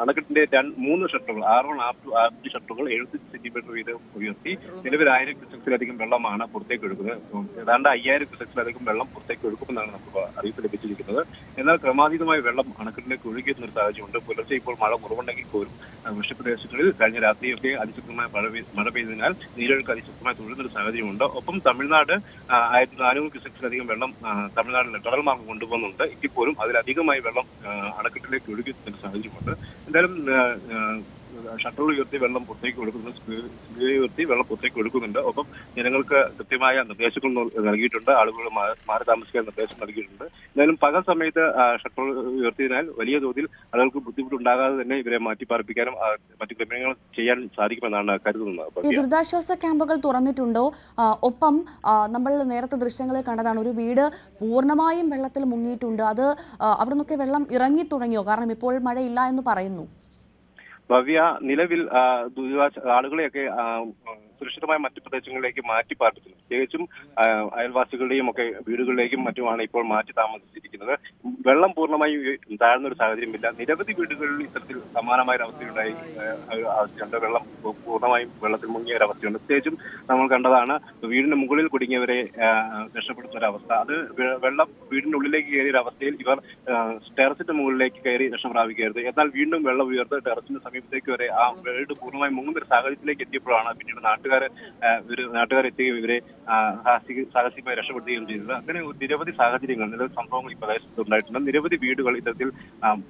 അണക്കെട്ടിന്റെ 3 ഷട്ടറുകൾ, R1, R2, R3 ഷട്ടറുകൾ 70 സെന്റിമീറ്റർ വീതം ഉയർത്തി നിലവിൽ 1000 ക്യൂസെക്സിലധികം വെള്ളമാണ് പുറത്തേക്ക് ഒഴുകുന്നത്. ഏതാണ്ട് 5000 ക്യൂസെക്സിലധികം വെള്ളം പുറത്തേക്ക് ഒഴുക്കുമെന്നാണ് നമുക്ക് അറിയിപ്പ് ലഭിച്ചിരിക്കുന്നത്. എന്നാൽ ക്രമാതീതമായി വെള്ളം അണക്കെട്ടിലേക്ക് ഒഴുകിയെത്തുന്ന ഒരു സാഹചര്യമുണ്ട്. പുലർച്ചെ ഇപ്പോൾ മഴ കുറവുണ്ടെങ്കിൽ പോലും വൃഷ്ടിപ്രദേശങ്ങളിൽ കഴിഞ്ഞ രാത്രിയൊക്കെ അതിശക്തമായ മഴ പെയ്തതിനാൽ നീരൊഴുക്ക് അതിശക്തമായി തുടരുന്നൊരു സാഹചര്യമുണ്ട്. ഒപ്പം തമിഴ്നാട് 1400 ക്യൂസെക്സിലധികം വെള്ളം തമിഴ്നാടിലെ ടണൽ മാർഗം കൊണ്ടുപോകുന്നുണ്ട്. എങ്കിൽ പോലും അതിലധികമായി വെള്ളം അണക്കെട്ടിലേക്ക് ഒഴുകിയെത്തുന്ന ഒരു സാഹചര്യമുണ്ട്. എന്തായാലും ഷട്ടർ ഉയർത്തി വെള്ളം പുറത്തേക്ക് ഒഴുക്കുന്നുണ്ട്. ഒപ്പം ജനങ്ങൾക്ക് കൃത്യമായ നിർദ്ദേശങ്ങൾ നൽകിയിട്ടുണ്ട്. ആളുകൾ മാറി താമസിക്കാൻ നിർദ്ദേശം നൽകിയിട്ടുണ്ട്. എന്തായാലും പകൽ സമയത്ത് ഷട്ടർ ഉയർത്തിയതിനാൽ വലിയ തോതിൽ ആളുകൾക്ക് ബുദ്ധിമുട്ടുണ്ടാകാതെ തന്നെ ഇവരെ മാറ്റിപ്പാർപ്പിക്കാനും മറ്റു ക്രമീകരണങ്ങൾ ചെയ്യാൻ സാധിക്കുമെന്നാണ് കരുതുന്നത്. ഈ ദുരിതാശ്വാസ ക്യാമ്പുകൾ തുറന്നിട്ടുണ്ടോ? ഒപ്പം നമ്മൾ നേരത്തെ ദൃശ്യങ്ങളിൽ കണ്ടതാണ്, ഒരു വീട് പൂർണ്ണമായും വെള്ളത്തിൽ മുങ്ങിയിട്ടുണ്ട്. അത് അവിടെ നിന്നൊക്കെ വെള്ളം ഇറങ്ങി തുടങ്ങിയോ? കാരണം ഇപ്പോൾ മഴയില്ല എന്ന് പറയുന്നു. ഭവ്യ, നിലവിൽ ആളുകളെയൊക്കെ സുരക്ഷിതമായ മറ്റു പ്രദേശങ്ങളിലേക്ക് മാറ്റി പാർപ്പിക്കുന്നു. പ്രത്യേകിച്ചും അയൽവാസികളുടെയും ഒക്കെ വീടുകളിലേക്കും മറ്റുമാണ് ഇപ്പോൾ മാറ്റി താമസിച്ചിരിക്കുന്നത്. വെള്ളം പൂർണ്ണമായും താഴ്ന്ന ഒരു സാഹചര്യമില്ല. നിരവധി വീടുകളിൽ ഇത്തരത്തിൽ സമാനമായ ഒരു അവസ്ഥയുണ്ട്. വെള്ളം പൂർണ്ണമായും വെള്ളത്തിൽ മുങ്ങിയ ഒരു അവസ്ഥയുണ്ട്. പ്രത്യേകിച്ചും നമ്മൾ കണ്ടതാണ് വീടിന് മുകളിൽ കുടുങ്ങിയവരെ രക്ഷപ്പെടുത്തുന്ന ഒരു അവസ്ഥ. അത് വെള്ളം വീടിന്റെ ഉള്ളിലേക്ക് കയറിയ ഒരു അവസ്ഥയിൽ ഇവർ ടെറസിന്റെ മുകളിലേക്ക് കയറി രക്ഷ പ്രാപിക്കരുത്. എന്നാൽ വീണ്ടും വെള്ളം ഉയർത്ത് ടെറസിന്റെ സമീപത്തേക്ക് വരെ ആ വീട് പൂർണ്ണമായും മുങ്ങുന്ന ഒരു സാഹചര്യത്തിലേക്ക് എത്തിയപ്പോഴാണ് പിന്നീട് നാട്ടുകാരെത്തുകയും ഇവരെ സാഹസികമായി രക്ഷപ്പെടുത്തുകയും ചെയ്തത്. അങ്ങനെ നിരവധി സാഹചര്യങ്ങൾ, നിരവധി സംഭവങ്ങൾ ഈ പ്രദേശത്ത് ഉണ്ടായിട്ടുണ്ട്. നിരവധി വീടുകൾ ഇത്തരത്തിൽ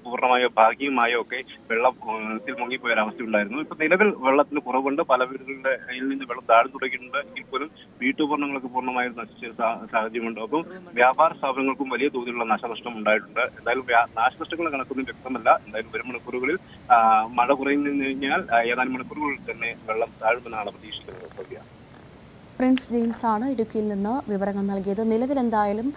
പൂർണ്ണമായോ ഭാഗികമായോ ഒക്കെ വെള്ളത്തിൽ മുങ്ങിപ്പോയ ഒരു അവസ്ഥ ഉണ്ടായിരുന്നു. ഇപ്പൊ നിലവിൽ വെള്ളത്തിന് കുറവുണ്ട്. പല വീടുകളുടെ കയ്യിൽ നിന്ന് വെള്ളം താഴ്ന്നു തുടങ്ങിയിട്ടുണ്ട്. എങ്കിൽ പോലും വീട്ടുപകരണങ്ങളൊക്കെ പൂർണ്ണമായും നശിച്ച സാഹചര്യമുണ്ട്. അപ്പം വ്യാപാര സ്ഥാപനങ്ങൾക്കും വലിയ തോതിലുള്ള നാശനഷ്ടം ഉണ്ടായിട്ടുണ്ട്. എന്തായാലും നാശനഷ്ടങ്ങളുടെ കണക്കൊന്നും വ്യക്തമല്ല. എന്തായാലും വരും മണിക്കൂറുകളിൽ മഴ കുറഞ്ഞു കഴിഞ്ഞാൽ ഏതാനും മണിക്കൂറുകളിൽ തന്നെ വെള്ളം താഴുമെന്നാണ് പ്രതീക്ഷിക്കുന്നത്. പ്രിൻസ് ജെയിംസ് ആണ് ഇടുക്കിയിൽ നിന്ന് വിവരങ്ങൾ നൽകിയത്. നിലവിൽ എന്തായാലും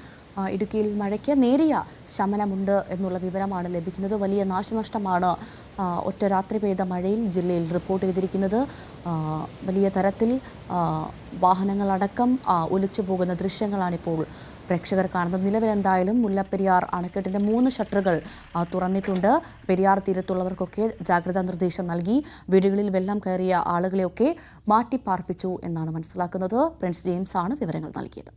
ഇടുക്കിയിൽ മഴയ്ക്ക് നേരിയ ശമനമുണ്ട് എന്നുള്ള വിവരമാണ് ലഭിക്കുന്നത്. വലിയ നാശനഷ്ടമാണ് ഒറ്റ രാത്രി പെയ്ത മഴയിൽ ജില്ലയിൽ റിപ്പോർട്ട് ചെയ്തിരിക്കുന്നത്. വലിയ തരത്തിൽ വാഹനങ്ങളടക്കം ഒലിച്ചു പോകുന്ന ദൃശ്യങ്ങളാണിപ്പോൾ പ്രേക്ഷകർ കാണുന്നത്. നിലവിൽ എന്തായാലും മുല്ലപ്പെരിയാർ അണക്കെട്ടിന്റെ 3 ഷട്ടറുകൾ തുറന്നിട്ടുണ്ട്. പെരിയാർ തീരത്തുള്ളവർക്കൊക്കെ ജാഗ്രതാ നിർദ്ദേശം നൽകി. വീടുകളിൽ വെള്ളം കയറിയ ആളുകളെയൊക്കെ മാറ്റിപ്പാർപ്പിച്ചു എന്നാണ് മനസ്സിലാക്കുന്നത്. പ്രിൻസ് ജെയിംസ് ആണ് വിവരങ്ങൾ നൽകിയത്.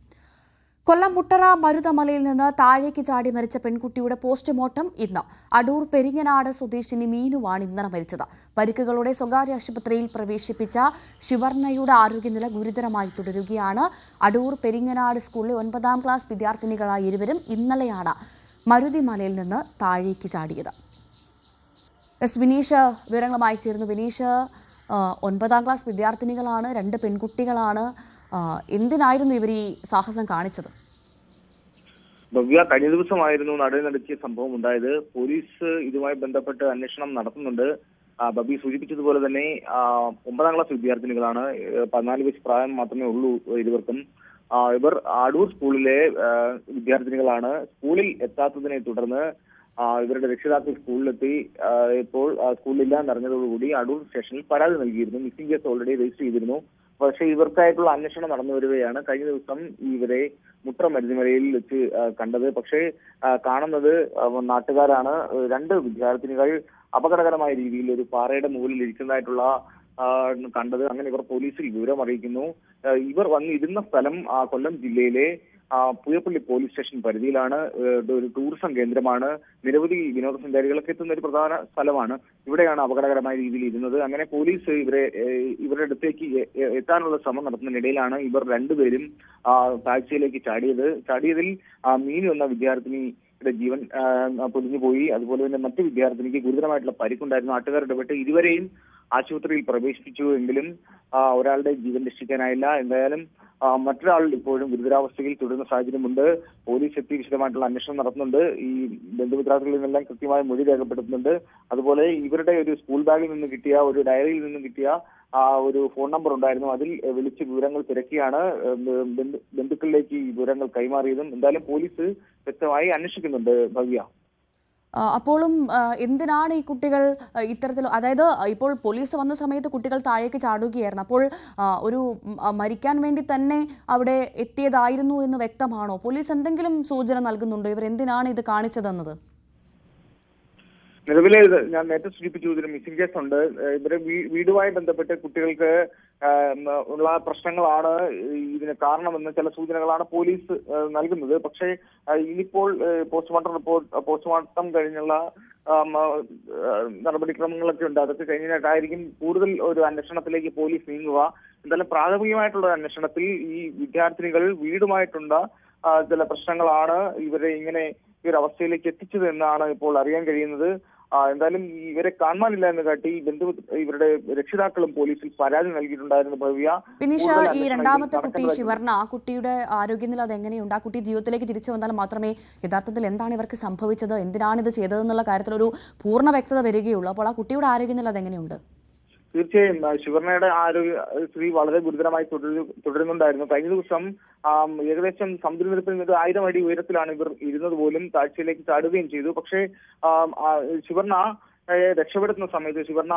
കൊല്ലം മുട്ടറ മരുതമലയിൽ നിന്ന് താഴേക്ക് ചാടി മരിച്ച പെൺകുട്ടിയുടെ പോസ്റ്റ്മോർട്ടം ഇന്ന്. അടൂർ പെരിങ്ങനാട് സ്വദേശിനി മീനുവാണ് ഇന്നലെ മരിച്ചത്. പരിക്കുകളോടെ സ്വകാര്യ ആശുപത്രിയിൽ പ്രവേശിപ്പിച്ച ശിവർണയുടെ ആരോഗ്യനില ഗുരുതരമായി തുടരുകയാണ്. അടൂർ പെരിങ്ങനാട് സ്കൂളിലെ 9ാം ക്ലാസ് വിദ്യാർത്ഥിനികളായ ഇരുവരും ഇന്നലെയാണ് മരുതിമലയിൽ നിന്ന് താഴേക്ക് ചാടിയത്. വിനീഷ് വിവരങ്ങളുമായി ചേരുന്നു. വിനീഷ്, 9ാം ക്ലാസ് വിദ്യാർത്ഥിനികളാണ്, 2 പെൺകുട്ടികളാണ്. എന്തിനായിരുന്നു ഇവർ ഈ സാഹസം കാണിച്ചത്? ഭവ്യ, കഴിഞ്ഞ ദിവസമായിരുന്നു നടത്തിയ സംഭവം ഉണ്ടായത്. പോലീസ് ഇതുമായി ബന്ധപ്പെട്ട് അന്വേഷണം നടത്തുന്നുണ്ട്. ബബി സൂചിപ്പിച്ചതുപോലെ തന്നെ 9ാം ക്ലാസ് വിദ്യാർത്ഥിനികളാണ്. 14 വയസ്സ് പ്രായം മാത്രമേ ഉള്ളൂ ഇരുവർക്കും. ഇവർ അടൂർ സ്കൂളിലെ വിദ്യാർത്ഥിനികളാണ്. സ്കൂളിൽ എത്താത്തതിനെ തുടർന്ന് ഇവരുടെ രക്ഷിതാക്കൾ സ്കൂളിലെത്തി. ഇപ്പോൾ സ്കൂളിലില്ലാന്ന് അറിഞ്ഞതോടുകൂടി അടൂർ സ്റ്റേഷനിൽ പരാതി നൽകിയിരുന്നു. മിസ്സിംഗ് കേസ് ഓൾറെഡി രജിസ്റ്റർ ചെയ്തിരുന്നു. പക്ഷേ ഇവർക്കായിട്ടുള്ള അന്വേഷണം നടന്നു വരികയാണ്. കഴിഞ്ഞ ദിവസം ഇവരെ മുട്ടറ മരുതിമലയിൽ വെച്ച് കണ്ടത്. പക്ഷേ കാണുന്നത് നാട്ടുകാരാണ്. 2 വിദ്യാർത്ഥിനികൾ അപകടകരമായ രീതിയിൽ ഒരു പാറയുടെ മുകളിൽ ഇരിക്കുന്നതായിട്ടുള്ള കണ്ടത്. അങ്ങനെ ഇവർ പോലീസിൽ വിവരം അറിയിക്കുന്നു. ഇവർ വന്നിരുന്ന സ്ഥലം കൊല്ലം ജില്ലയിലെ പുയപ്പള്ളി പോലീസ് സ്റ്റേഷൻ പരിധിയിലാണ്. ഒരു ടൂറിസം കേന്ദ്രമാണ്. നിരവധി വിനോദസഞ്ചാരികളൊക്കെ എത്തുന്ന ഒരു പ്രധാന സ്ഥലമാണ്. ഇവിടെയാണ് അപകടകരമായ രീതിയിൽ ഇരുന്നത്. അങ്ങനെ പോലീസ് ഇവരുടെ അടുത്തേക്ക് എത്താനുള്ള ശ്രമം നടത്തുന്നതിനിടയിലാണ് ഇവർ 2 പേരും താഴ്ചയിലേക്ക് ചാടിയതിൽ മീനു എന്ന വിദ്യാർത്ഥിനിയുടെ ജീവൻ പൊലിഞ്ഞുപോയി. അതുപോലെ തന്നെ മറ്റു വിദ്യാർത്ഥിനിക്ക് ഗുരുതരമായിട്ടുള്ള പരിക്കുണ്ടായിരുന്നു. നാട്ടുകാർ ഇടപെട്ട് ഇരുവരെയും ആശുപത്രിയിൽ പ്രവേശിപ്പിച്ചു എങ്കിലും ഒരാളുടെ ജീവൻ രക്ഷിക്കാനായില്ല. എന്തായാലും മറ്റൊരാൾ ഇപ്പോഴും ഗുരുതരാവസ്ഥയിൽ തുടരുന്ന സാഹചര്യമുണ്ട്. പോലീസ് എത്തി വിശദമായിട്ടുള്ള അന്വേഷണം നടത്തുന്നുണ്ട്. ഈ ബന്ധുമിത്രാദികളിൽ നിന്നെല്ലാം കൃത്യമായ മൊഴി രേഖപ്പെടുത്തുന്നുണ്ട്. അതുപോലെ ഇവരുടെ ഒരു സ്കൂൾ ബാഗിൽ നിന്ന് കിട്ടിയ ഒരു ഡയറിയിൽ നിന്നും കിട്ടിയ ഒരു ഫോൺ നമ്പർ ഉണ്ടായിരുന്നു. അതിൽ വിളിച്ച് വിവരങ്ങൾ തിരക്കിയാണ് ബന്ധുക്കളിലേക്ക് ഈ വിവരങ്ങൾ കൈമാറിയതും. എന്തായാലും പോലീസ് വ്യക്തമായി അന്വേഷിക്കുന്നുണ്ട്. ഭവ്യ, അപ്പോഴും എന്തിനാണ് ഈ കുട്ടികൾ ഇത്തരത്തിൽ, അതായത് ഇപ്പോൾ പോലീസ് വന്ന സമയത്ത് കുട്ടികൾ താഴേക്ക് ചാടുകയായിരുന്നു, അപ്പോൾ ഒരു മരിക്കാൻ വേണ്ടി തന്നെ അവിടെ എത്തിയതായിരുന്നു എന്ന് വ്യക്തമാണോ? പോലീസ് എന്തെങ്കിലും സൂചന നൽകുന്നുണ്ടോ ഇവർ എന്തിനാണ് ഇത് കാണിച്ചതെന്നത്? നിലവിലെ ഞാൻ നേരത്തെ സൂചിപ്പിച്ചു, ഇതിന് മിസ്സിംഗ് കേസ് ഉണ്ട്. ഇവരെ വീടുമായി ബന്ധപ്പെട്ട് കുട്ടികൾക്ക് ഉള്ള പ്രശ്നങ്ങളാണ് ഇതിന് കാരണമെന്ന് ചില സൂചനകളാണ് പോലീസ് നൽകുന്നത്. പക്ഷേ ഇനിയിപ്പോൾ പോസ്റ്റ്മോർട്ടം കഴിഞ്ഞുള്ള നടപടിക്രമങ്ങളൊക്കെ ഉണ്ട്. അതൊക്കെ കഴിഞ്ഞിട്ടായിരിക്കും കൂടുതൽ ഒരു അന്വേഷണത്തിലേക്ക് പോലീസ് നീങ്ങുക. എന്തായാലും പ്രാഥമികമായിട്ടുള്ള അന്വേഷണത്തിൽ ഈ വിദ്യാർത്ഥിനികൾ വീടുമായിട്ടുള്ള ചില പ്രശ്നങ്ങളാണ് ഇവരെ ഇങ്ങനെ ഈ ഒരു അവസ്ഥയിലേക്ക് എത്തിച്ചത് എന്നാണ് ഇപ്പോൾ അറിയാൻ കഴിയുന്നത്. എന്തായാലും ഇവരെ കാണാനില്ല എന്ന് കാട്ടി ഇവരുടെ രക്ഷിതാക്കളും പോലീസിൽ പരാതി നൽകിയിട്ടുണ്ടായിരുന്നു. ഭവ്യ, വിനീഷ, ഈ രണ്ടാമത്തെ കുട്ടി ശിവർണ, ആ കുട്ടിയുടെ ആരോഗ്യനില അതെങ്ങനെയുണ്ട്? ആ കുട്ടി ജീവിതത്തിലേക്ക് തിരിച്ചു വന്നാൽ മാത്രമേ യഥാർത്ഥത്തിൽ എന്താണ് ഇവർക്ക് സംഭവിച്ചത്, എന്തിനാണ് ഇത് ചെയ്തതെന്നുള്ള കാര്യത്തിൽ ഒരു പൂർണ്ണ വ്യക്തത വരികയുള്ളൂ. അപ്പോൾ ആ കുട്ടിയുടെ ആരോഗ്യനില അതെങ്ങനെയുണ്ട്? തീർച്ചയായും ശിവർണയുടെ ആരോഗ്യസ്ഥിതി വളരെ ഗുരുതരമായി തുടരുന്നുണ്ടായിരുന്നു. കഴിഞ്ഞ ദിവസം ഏകദേശം സമുദ്രനിരപ്പിൽ നിന്ന് 1000 അടി ഉയരത്തിലാണ് ഇവർ ഇരുന്നത് പോലും താഴ്ചയിലേക്ക് ചാടുകയും ചെയ്തു. പക്ഷേ ശിവർണ രക്ഷപ്പെടുത്തുന്ന സമയത്ത് ശിവർണ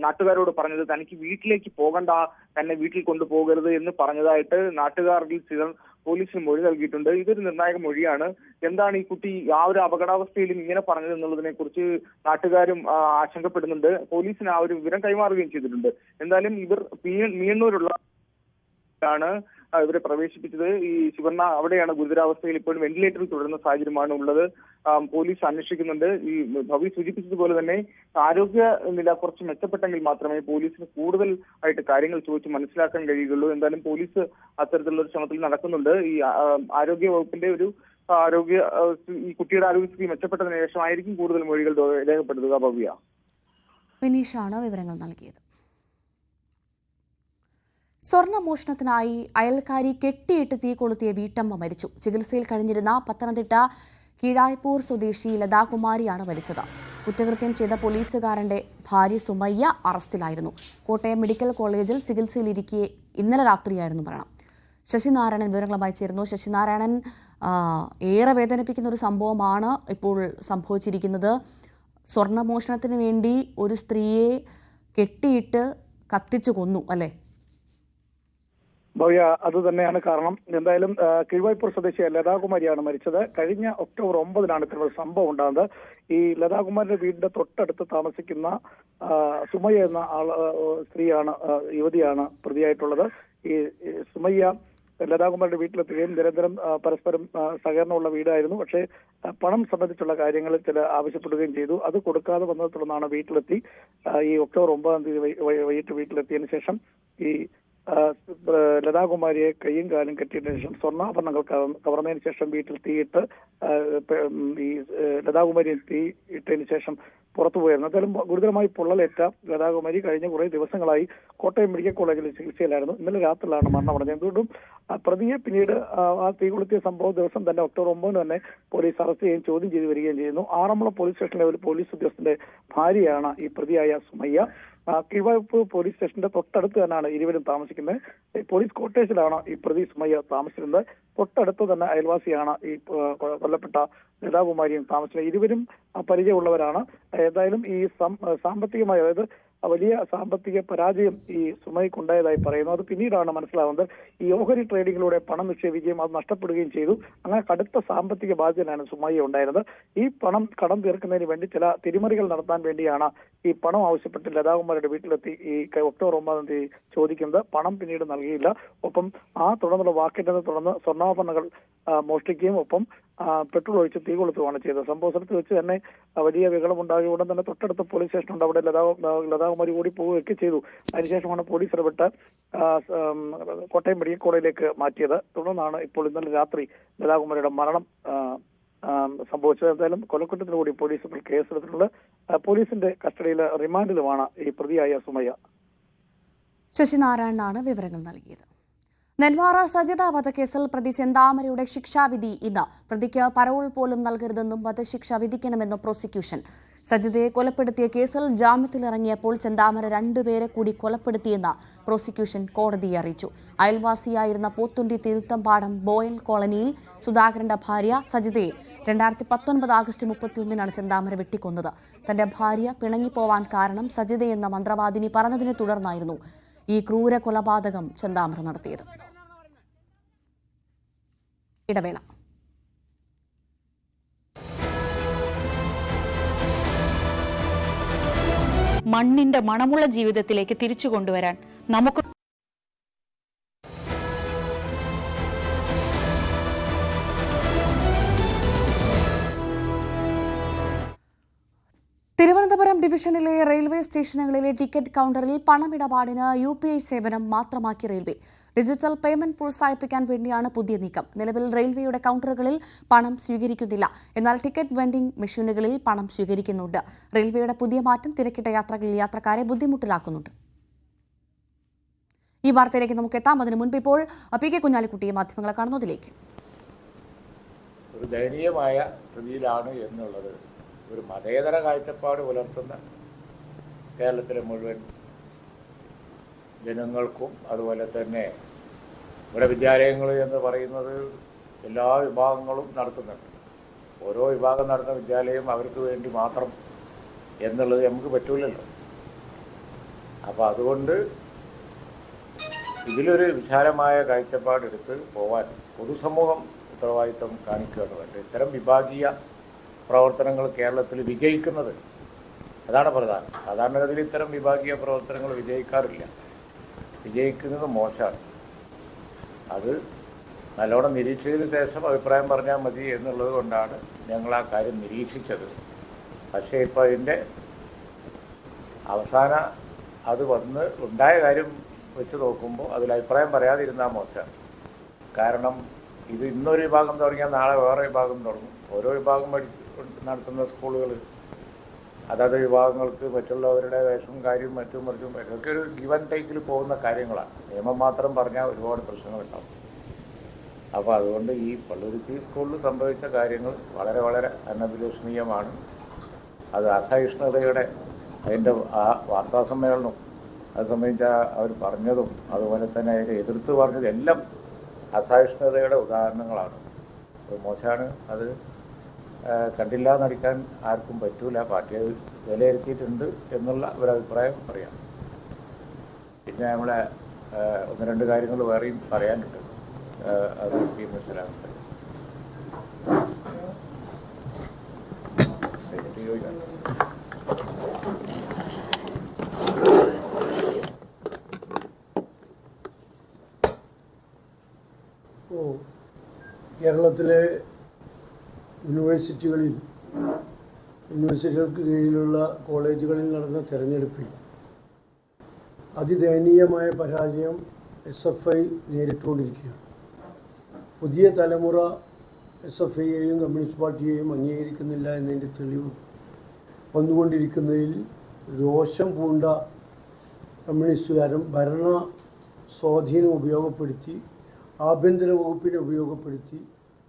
നാട്ടുകാരോട് പറഞ്ഞത് തനിക്ക് വീട്ടിലേക്ക് പോകണ്ട, തന്നെ വീട്ടിൽ കൊണ്ടുപോകരുത് എന്ന് പറഞ്ഞതായിട്ട് നാട്ടുകാരിൽ ചിലർ പോലീസിന് മൊഴി നൽകിയിട്ടുണ്ട്. ഇതൊരു നിർണായക മൊഴിയാണ്. എന്താണ് ഈ കുട്ടി ആ ഒരു അപകടാവസ്ഥയിലും ഇങ്ങനെ പറഞ്ഞത് എന്നുള്ളതിനെ കുറിച്ച് നാട്ടുകാരും ആശങ്കപ്പെടുന്നുണ്ട്. പോലീസിന് ആ ഒരു വിവരം കൈമാറുകയും ചെയ്തിട്ടുണ്ട്. എന്തായാലും ഇവർ മീയന്നൂരുള്ള ഇവരെ പ്രവേശിപ്പിച്ചത്. ഈ ശിവർണ അവിടെയാണ് ഗുരുതരാവസ്ഥയിൽ ഇപ്പോഴും വെന്റിലേറ്ററിൽ തുടരുന്ന സാഹചര്യമാണ് ഉള്ളത്. പോലീസ് അന്വേഷിക്കുന്നുണ്ട്. ഈ ഭവി സൂചിപ്പിച്ചതുപോലെ തന്നെ ആരോഗ്യ നില കുറച്ച് മെച്ചപ്പെട്ടെങ്കിൽ മാത്രമേ പോലീസിന് കൂടുതൽ ആയിട്ട് കാര്യങ്ങൾ ചോദിച്ച് മനസ്സിലാക്കാൻ കഴിയുകയുള്ളൂ. എന്തായാലും പോലീസ് അത്തരത്തിലുള്ള ഒരു ശ്രമത്തിൽ നടക്കുന്നുണ്ട്. ഈ ആരോഗ്യ വകുപ്പിന്റെ ഒരു ഈ കുട്ടിയുടെ ആരോഗ്യസ്ഥിതി മെച്ചപ്പെട്ടതിന് ശേഷമായിരിക്കും കൂടുതൽ മൊഴികൾ രേഖപ്പെടുത്തുക. ഭവ്യ, വിനീഷാണ് വിവരങ്ങൾ നൽകിയത്. സ്വർണ്ണമോഷണത്തിനായി അയൽക്കാരി കെട്ടിയിട്ട് തീ കൊളുത്തിയ വീട്ടമ്മ മരിച്ചു. ചികിത്സയിൽ കഴിഞ്ഞിരുന്ന പത്തനംതിട്ട കീഴായ്പൂർ സ്വദേശി ലതാകുമാരിയാണ് മരിച്ചത്. കുറ്റകൃത്യം ചെയ്ത പോലീസുകാരന്റെ ഭാര്യ സുമയ്യ അറസ്റ്റിലായിരുന്നു. കോട്ടയം മെഡിക്കൽ കോളേജിൽ ചികിത്സയിലിരിക്കെ ഇന്നലെ രാത്രിയായിരുന്നു മരണം. ശശിനാരായണൻ വിവരങ്ങളുമായി ചേരുന്നു. ശശിനാരായണൻ, ഏറെ വേദനിപ്പിക്കുന്ന ഒരു സംഭവമാണ് ഇപ്പോൾ സംഭവിച്ചിരിക്കുന്നത്. സ്വർണ്ണമോഷണത്തിന് വേണ്ടി ഒരു സ്ത്രീയെ കെട്ടിയിട്ട് കത്തിച്ചു കൊന്നു, അല്ലേ? ഭവ്യ, അത് തന്നെയാണ് കാരണം. എന്തായാലും കീഴ്വായ്പൂർ സ്വദേശിയായ ലതാകുമാരിയാണ് മരിച്ചത്. കഴിഞ്ഞ ഒക്ടോബർ 9-നാണ് ഇത്തരമൊരു സംഭവം ഉണ്ടാകുന്നത്. ഈ ലതാകുമാരിയുടെ വീടിന്റെ തൊട്ടടുത്ത് താമസിക്കുന്ന സുമയ്യ എന്ന സ്ത്രീയാണ്, യുവതിയാണ് പ്രതിയായിട്ടുള്ളത്. ഈ സുമയ്യ ലതാകുമാരിയുടെ വീട്ടിലെത്തുകയും നിരന്തരം പരസ്പരം സഹകരണമുള്ള വീടായിരുന്നു. പക്ഷേ പണം സംബന്ധിച്ചുള്ള കാര്യങ്ങളിൽ ചില ആവശ്യപ്പെടുകയും ചെയ്തു. അത് കൊടുക്കാതെ വന്നതെ തുടർന്നാണ് വീട്ടിലെത്തി. ഈ ഒക്ടോബർ 9-ാം തീയതി വൈകിട്ട് വീട്ടിലെത്തിയതിനു ശേഷം ഈ ലതാകുമാരിയെ കൈയും കാലും കെട്ടിയതിനു ശേഷം സ്വർണ്ണാഭരണങ്ങൾ കവർന്നതിന് ശേഷം വീട്ടിൽ തീയിട്ട് ഈ ലതാകുമാരിയെ തീ ഇട്ടതിന് ശേഷം പുറത്തു പോയിരുന്നു. എന്തായാലും ഗുരുതരമായി പൊള്ളലേറ്റ ലതാകുമാരി കഴിഞ്ഞ കുറേ ദിവസങ്ങളായി കോട്ടയം മെഡിക്കൽ കോളേജിൽ ചികിത്സയിലായിരുന്നു. ഇന്നലെ രാത്രിയിലാണ് മരണമടഞ്ഞത്. എന്തുകൊണ്ടും പ്രതിയെ പിന്നീട് ആ തീ കൊളുത്തിയ സംഭവ ദിവസം തന്നെ ഒക്ടോബർ 9 തന്നെ പോലീസ് അറസ്റ്റ് ചെയ്യുകയും ചോദ്യം ചെയ്തു വരികയും ചെയ്യുന്നു. ആറന്മുള പോലീസ് സ്റ്റേഷനിലെ ഒരു പോലീസ് ഉദ്യോഗസ്ഥന്റെ ഭാര്യയാണ് ഈ പ്രതിയായ സുമയ്യ. കീഴ്വായ്പൂർ പോലീസ് സ്റ്റേഷന്റെ തൊട്ടടുത്ത് തന്നെയാണ് ഇരുവരും താമസിക്കുന്നത്. പോലീസ് ക്വാർട്ടേഴ്സിലാണ് ഈ പ്രതി സുമയ്യ താമസിക്കുന്നത്. തൊട്ടടുത്ത് തന്നെ അയൽവാസിയാണ് ഈ കൊല്ലപ്പെട്ട ലതാകുമാരിയും താമസിക്കുന്നത്. ഇരുവരും പരിചയമുള്ളവരാണ്. ഏതായാലും ഈ സാമ്പത്തികമായി, അതായത് വലിയ സാമ്പത്തിക പരാജയം ഈ സുമയ്ക്കുണ്ടായതായി പറയുന്നു. അത് പിന്നീടാണ് മനസ്സിലാവുന്നത്. ഈ ഓഹരി ട്രേഡിങ്ങിലൂടെ പണം നിക്ഷേപിക്കുകയും അത് നഷ്ടപ്പെടുകയും ചെയ്തു. അങ്ങനെ കടുത്ത സാമ്പത്തിക ബാധ്യതയാണ് സുമയ്യ ഉണ്ടായിരുന്നത്. ഈ പണം കടം തീർക്കുന്നതിന് വേണ്ടി ചില തിരിമറികൾ നടത്താൻ വേണ്ടിയാണ് ഈ പണം ആവശ്യപ്പെട്ട് ലതാകുമാരിയുടെ വീട്ടിലെത്തി ഈ ഒക്ടോബർ 9-ാം തീയതി ചോദിക്കുന്നത്. പണം പിന്നീട് നൽകിയില്ല. ഒപ്പം തുടർന്നുള്ള വാക്കേറ്റത്തെ തുടർന്ന് സ്വർണ്ണാഭരണങ്ങൾ മോഷ്ടിക്കുകയും ഒപ്പം പെട്രോൾ ഒഴിച്ച് തീ കൊളുത്തുകയാണ് ചെയ്തത്. സംഭവ സ്ഥലത്ത് വെച്ച് തന്നെ വലിയ വികളമുണ്ടാകിയ ഉടൻ തന്നെ തൊട്ടടുത്ത പോലീസ് സ്റ്റേഷനുണ്ട്. അവിടെ ലതാകുമാരി ഓടിപ്പോവുകയൊക്കെ ചെയ്തു. അതിനുശേഷമാണ് പോലീസ് ഇടപെട്ട് കോട്ടയം മെഡിക്കൽ കോളേജിലേക്ക് മാറ്റിയത്. തുടർന്നാണ് ഇപ്പോൾ ഇന്നലെ രാത്രി ലതാകുമാരിയുടെ മരണം സംഭവിച്ചത്. എന്തായാലും കൊലക്കുറ്റത്തിന് കൂടി പോലീസ് ഇപ്പോൾ കേസെടുത്തിട്ടുണ്ട്. പോലീസിന്റെ കസ്റ്റഡിയിൽ റിമാൻഡിലുമാണ് ഈ പ്രതിയായ സുമയ്യ. ശശിനാരായണനാണ് വിവരങ്ങൾ നൽകിയത്. നെന്മാറ സജിത വധക്കേസിൽ പ്രതി ചെന്താമരയുടെ ശിക്ഷാവിധി ഇന്ന്. പ്രതിക്ക് പരോൾ പോലും നൽകരുതെന്നും വധശിക്ഷ വിധിക്കണമെന്നും പ്രോസിക്യൂഷൻ. സജിതയെ കൊലപ്പെടുത്തിയ കേസിൽ ജാമ്യത്തിലിറങ്ങിയപ്പോൾ ചെന്താമര 2 പേരെ കൂടി കൊലപ്പെടുത്തിയെന്ന് പ്രോസിക്യൂഷൻ കോടതിയെ അറിയിച്ചു. അയൽവാസിയായിരുന്ന പോത്തുണ്ടി തിരുത്തമ്പാടം ബോയൽ കോളനിയിൽ സുധാകരന്റെ ഭാര്യ സജിതയെ 2019 ആഗസ്റ്റ് 31 ചെന്താമര വെട്ടിക്കൊന്നത്. തന്റെ ഭാര്യ പിണങ്ങിപ്പോവാൻ കാരണം സജിതയെന്ന മന്ത്രവാദിനി പറഞ്ഞതിനെ തുടർന്നായിരുന്നു ഈ ക്രൂര കൊലപാതകം ചെന്താമര നടത്തിയത്. ഇടവേള. മണ്ണിന്റെ മണമുള്ള ജീവിതത്തിലേക്ക് തിരിച്ചു കൊണ്ടുവരാൻ നമുക്ക് തിരുവനന്തപുരം ഡിവിഷനിലെ റെയിൽവേ സ്റ്റേഷനുകളിലെ ടിക്കറ്റ് കൌണ്ടറിൽ പണമിടപാടിന് UPI സേവനം മാത്രമാക്കി റെയിൽവേ. ഡിജിറ്റൽ പേയ്മെന്റ് പ്രോത്സാഹിപ്പിക്കാൻ വേണ്ടിയാണ് പുതിയ നീക്കം. നിലവിൽ റെയിൽവേയുടെ കൌണ്ടറുകളിൽ പണം സ്വീകരിക്കുന്നില്ല. എന്നാൽ ടിക്കറ്റ് വെൻഡിംഗ് മെഷീനുകളിൽ പണം സ്വീകരിക്കുന്നുണ്ട്. റെയിൽവേയുടെ പുതിയ മാറ്റം തിരക്കിട്ട യാത്രകളിൽ യാത്രക്കാരെ ബുദ്ധിമുട്ടിലാക്കുന്നുണ്ട്. ഈ വാർത്തയിലേക്ക് നമുക്ക് എത്താം. അതിനു മുൻപ് ഇപ്പോൾ PK കുഞ്ഞാലിക്കുട്ടിയെ മാധ്യമങ്ങളെ കാണുന്നതിലേക്ക്. ഒരു ദയനീയമായ സ്ഥിതിയിലാണ് എന്നുള്ളത് ഒരു മതേതര കാഴ്ചപ്പാട് പുലർത്തുന്ന കേരളത്തിലെ മുഴുവൻ ജനങ്ങൾക്കും, അതുപോലെ തന്നെ ഇവിടെ വിദ്യാലയങ്ങൾ എന്ന് പറയുന്നത് എല്ലാ വിഭാഗങ്ങളും നടത്തുന്നുണ്ട്. ഓരോ വിഭാഗം നടത്തുന്ന വിദ്യാലയം അവർക്ക് വേണ്ടി മാത്രം എന്നുള്ളത് നമുക്ക് പറ്റൂലല്ലോ. അപ്പോൾ അതുകൊണ്ട് ഇതിലൊരു വിശാലമായ കാഴ്ചപ്പാടെടുത്ത് പോവാൻ പൊതുസമൂഹം ഉത്തരവാദിത്വം കാണിക്കുകയാണ് വേണ്ടത്. ഇത്തരം വിഭാഗീയ പ്രവർത്തനങ്ങൾ കേരളത്തിൽ വിജയിക്കുന്നത് അതാണ് പ്രധാനം. സാധാരണഗതിയിൽ ഇത്തരം വിഭാഗീയ പ്രവർത്തനങ്ങൾ വിജയിക്കാറില്ല. വിജയിക്കുന്നത് മോശമാണ്. അത് നല്ലോണം നിരീക്ഷിച്ചതിന് ശേഷം അഭിപ്രായം പറഞ്ഞാൽ മതി എന്നുള്ളത് കൊണ്ടാണ് ഞങ്ങൾ ആ കാര്യം നിരീക്ഷിച്ചത്. പക്ഷേ ഇപ്പോൾ അതിൻ്റെ അവസാന അത് വന്ന് ഉണ്ടായ കാര്യം വെച്ച് നോക്കുമ്പോൾ അതിൽ അഭിപ്രായം പറയാതിരുന്നാൽ മോശമാണ്. കാരണം ഇത് ഇന്നൊരു വിഭാഗം തുടങ്ങിയാൽ നാളെ വേറെ വിഭാഗം തുടങ്ങും. ഓരോ വിഭാഗം നടത്തുന്ന സ്കൂളുകൾ അതത് വിഭാഗങ്ങൾക്ക് മറ്റുള്ളവരുടെ വേഷം കാര്യവും മറ്റും ഇതൊക്കെ ഒരു ഗിവ് ആൻഡ് ടേക്കിൽ പോകുന്ന കാര്യങ്ങളാണ്. നിയമം മാത്രം പറഞ്ഞാൽ ഒരുപാട് പ്രശ്നങ്ങളുണ്ടാവും. അപ്പോൾ അതുകൊണ്ട് ഈ പള്ളുരുത്തി സ്കൂളിൽ സംഭവിച്ച കാര്യങ്ങൾ വളരെ വളരെ അനഭിലഷണീയമാണ്. അത് അസഹിഷ്ണുതയുടെ അതിൻ്റെ ആ വാർത്താസമ്മേളനവും അത് സംബന്ധിച്ച അവർ പറഞ്ഞതും അതുപോലെ തന്നെ അതിനെ എതിർത്ത് പറഞ്ഞതും എല്ലാം അസഹിഷ്ണുതയുടെ ഉദാഹരണങ്ങളാണ്. അത് മോശമാണ്. അത് കണ്ടില്ല നടിക്കാൻ ആർക്കും പറ്റൂല. പാർട്ടി അത് വിലയിരുത്തിയിട്ടുണ്ട് എന്നുള്ള ഒരഭിപ്രായം പറയാം. പിന്നെ നമ്മളെ 1-2 കാര്യങ്ങൾ വേറെയും പറയാനുണ്ട്. അത് മനസ്സിലാകുന്നത് ചോദിക്കാം. കേരളത്തിലെ യൂണിവേഴ്സിറ്റികൾക്ക് കീഴിലുള്ള കോളേജുകളിൽ നടന്ന തെരഞ്ഞെടുപ്പിൽ അതിദയനീയമായ പരാജയം SFI നേരിട്ടുകൊണ്ടിരിക്കുകയാണ്. പുതിയ തലമുറ SFIയെയും കമ്മ്യൂണിസ്റ്റ് പാർട്ടിയെയും അംഗീകരിക്കുന്നില്ല എന്നതിൻ്റെ തെളിവ് വന്നുകൊണ്ടിരിക്കുന്നതിൽ രോഷം പൂണ്ട കമ്മ്യൂണിസ്റ്റുകാരും ഭരണ സ്വാധീനം ഉപയോഗപ്പെടുത്തി, ആഭ്യന്തര വകുപ്പിനെ ഉപയോഗപ്പെടുത്തി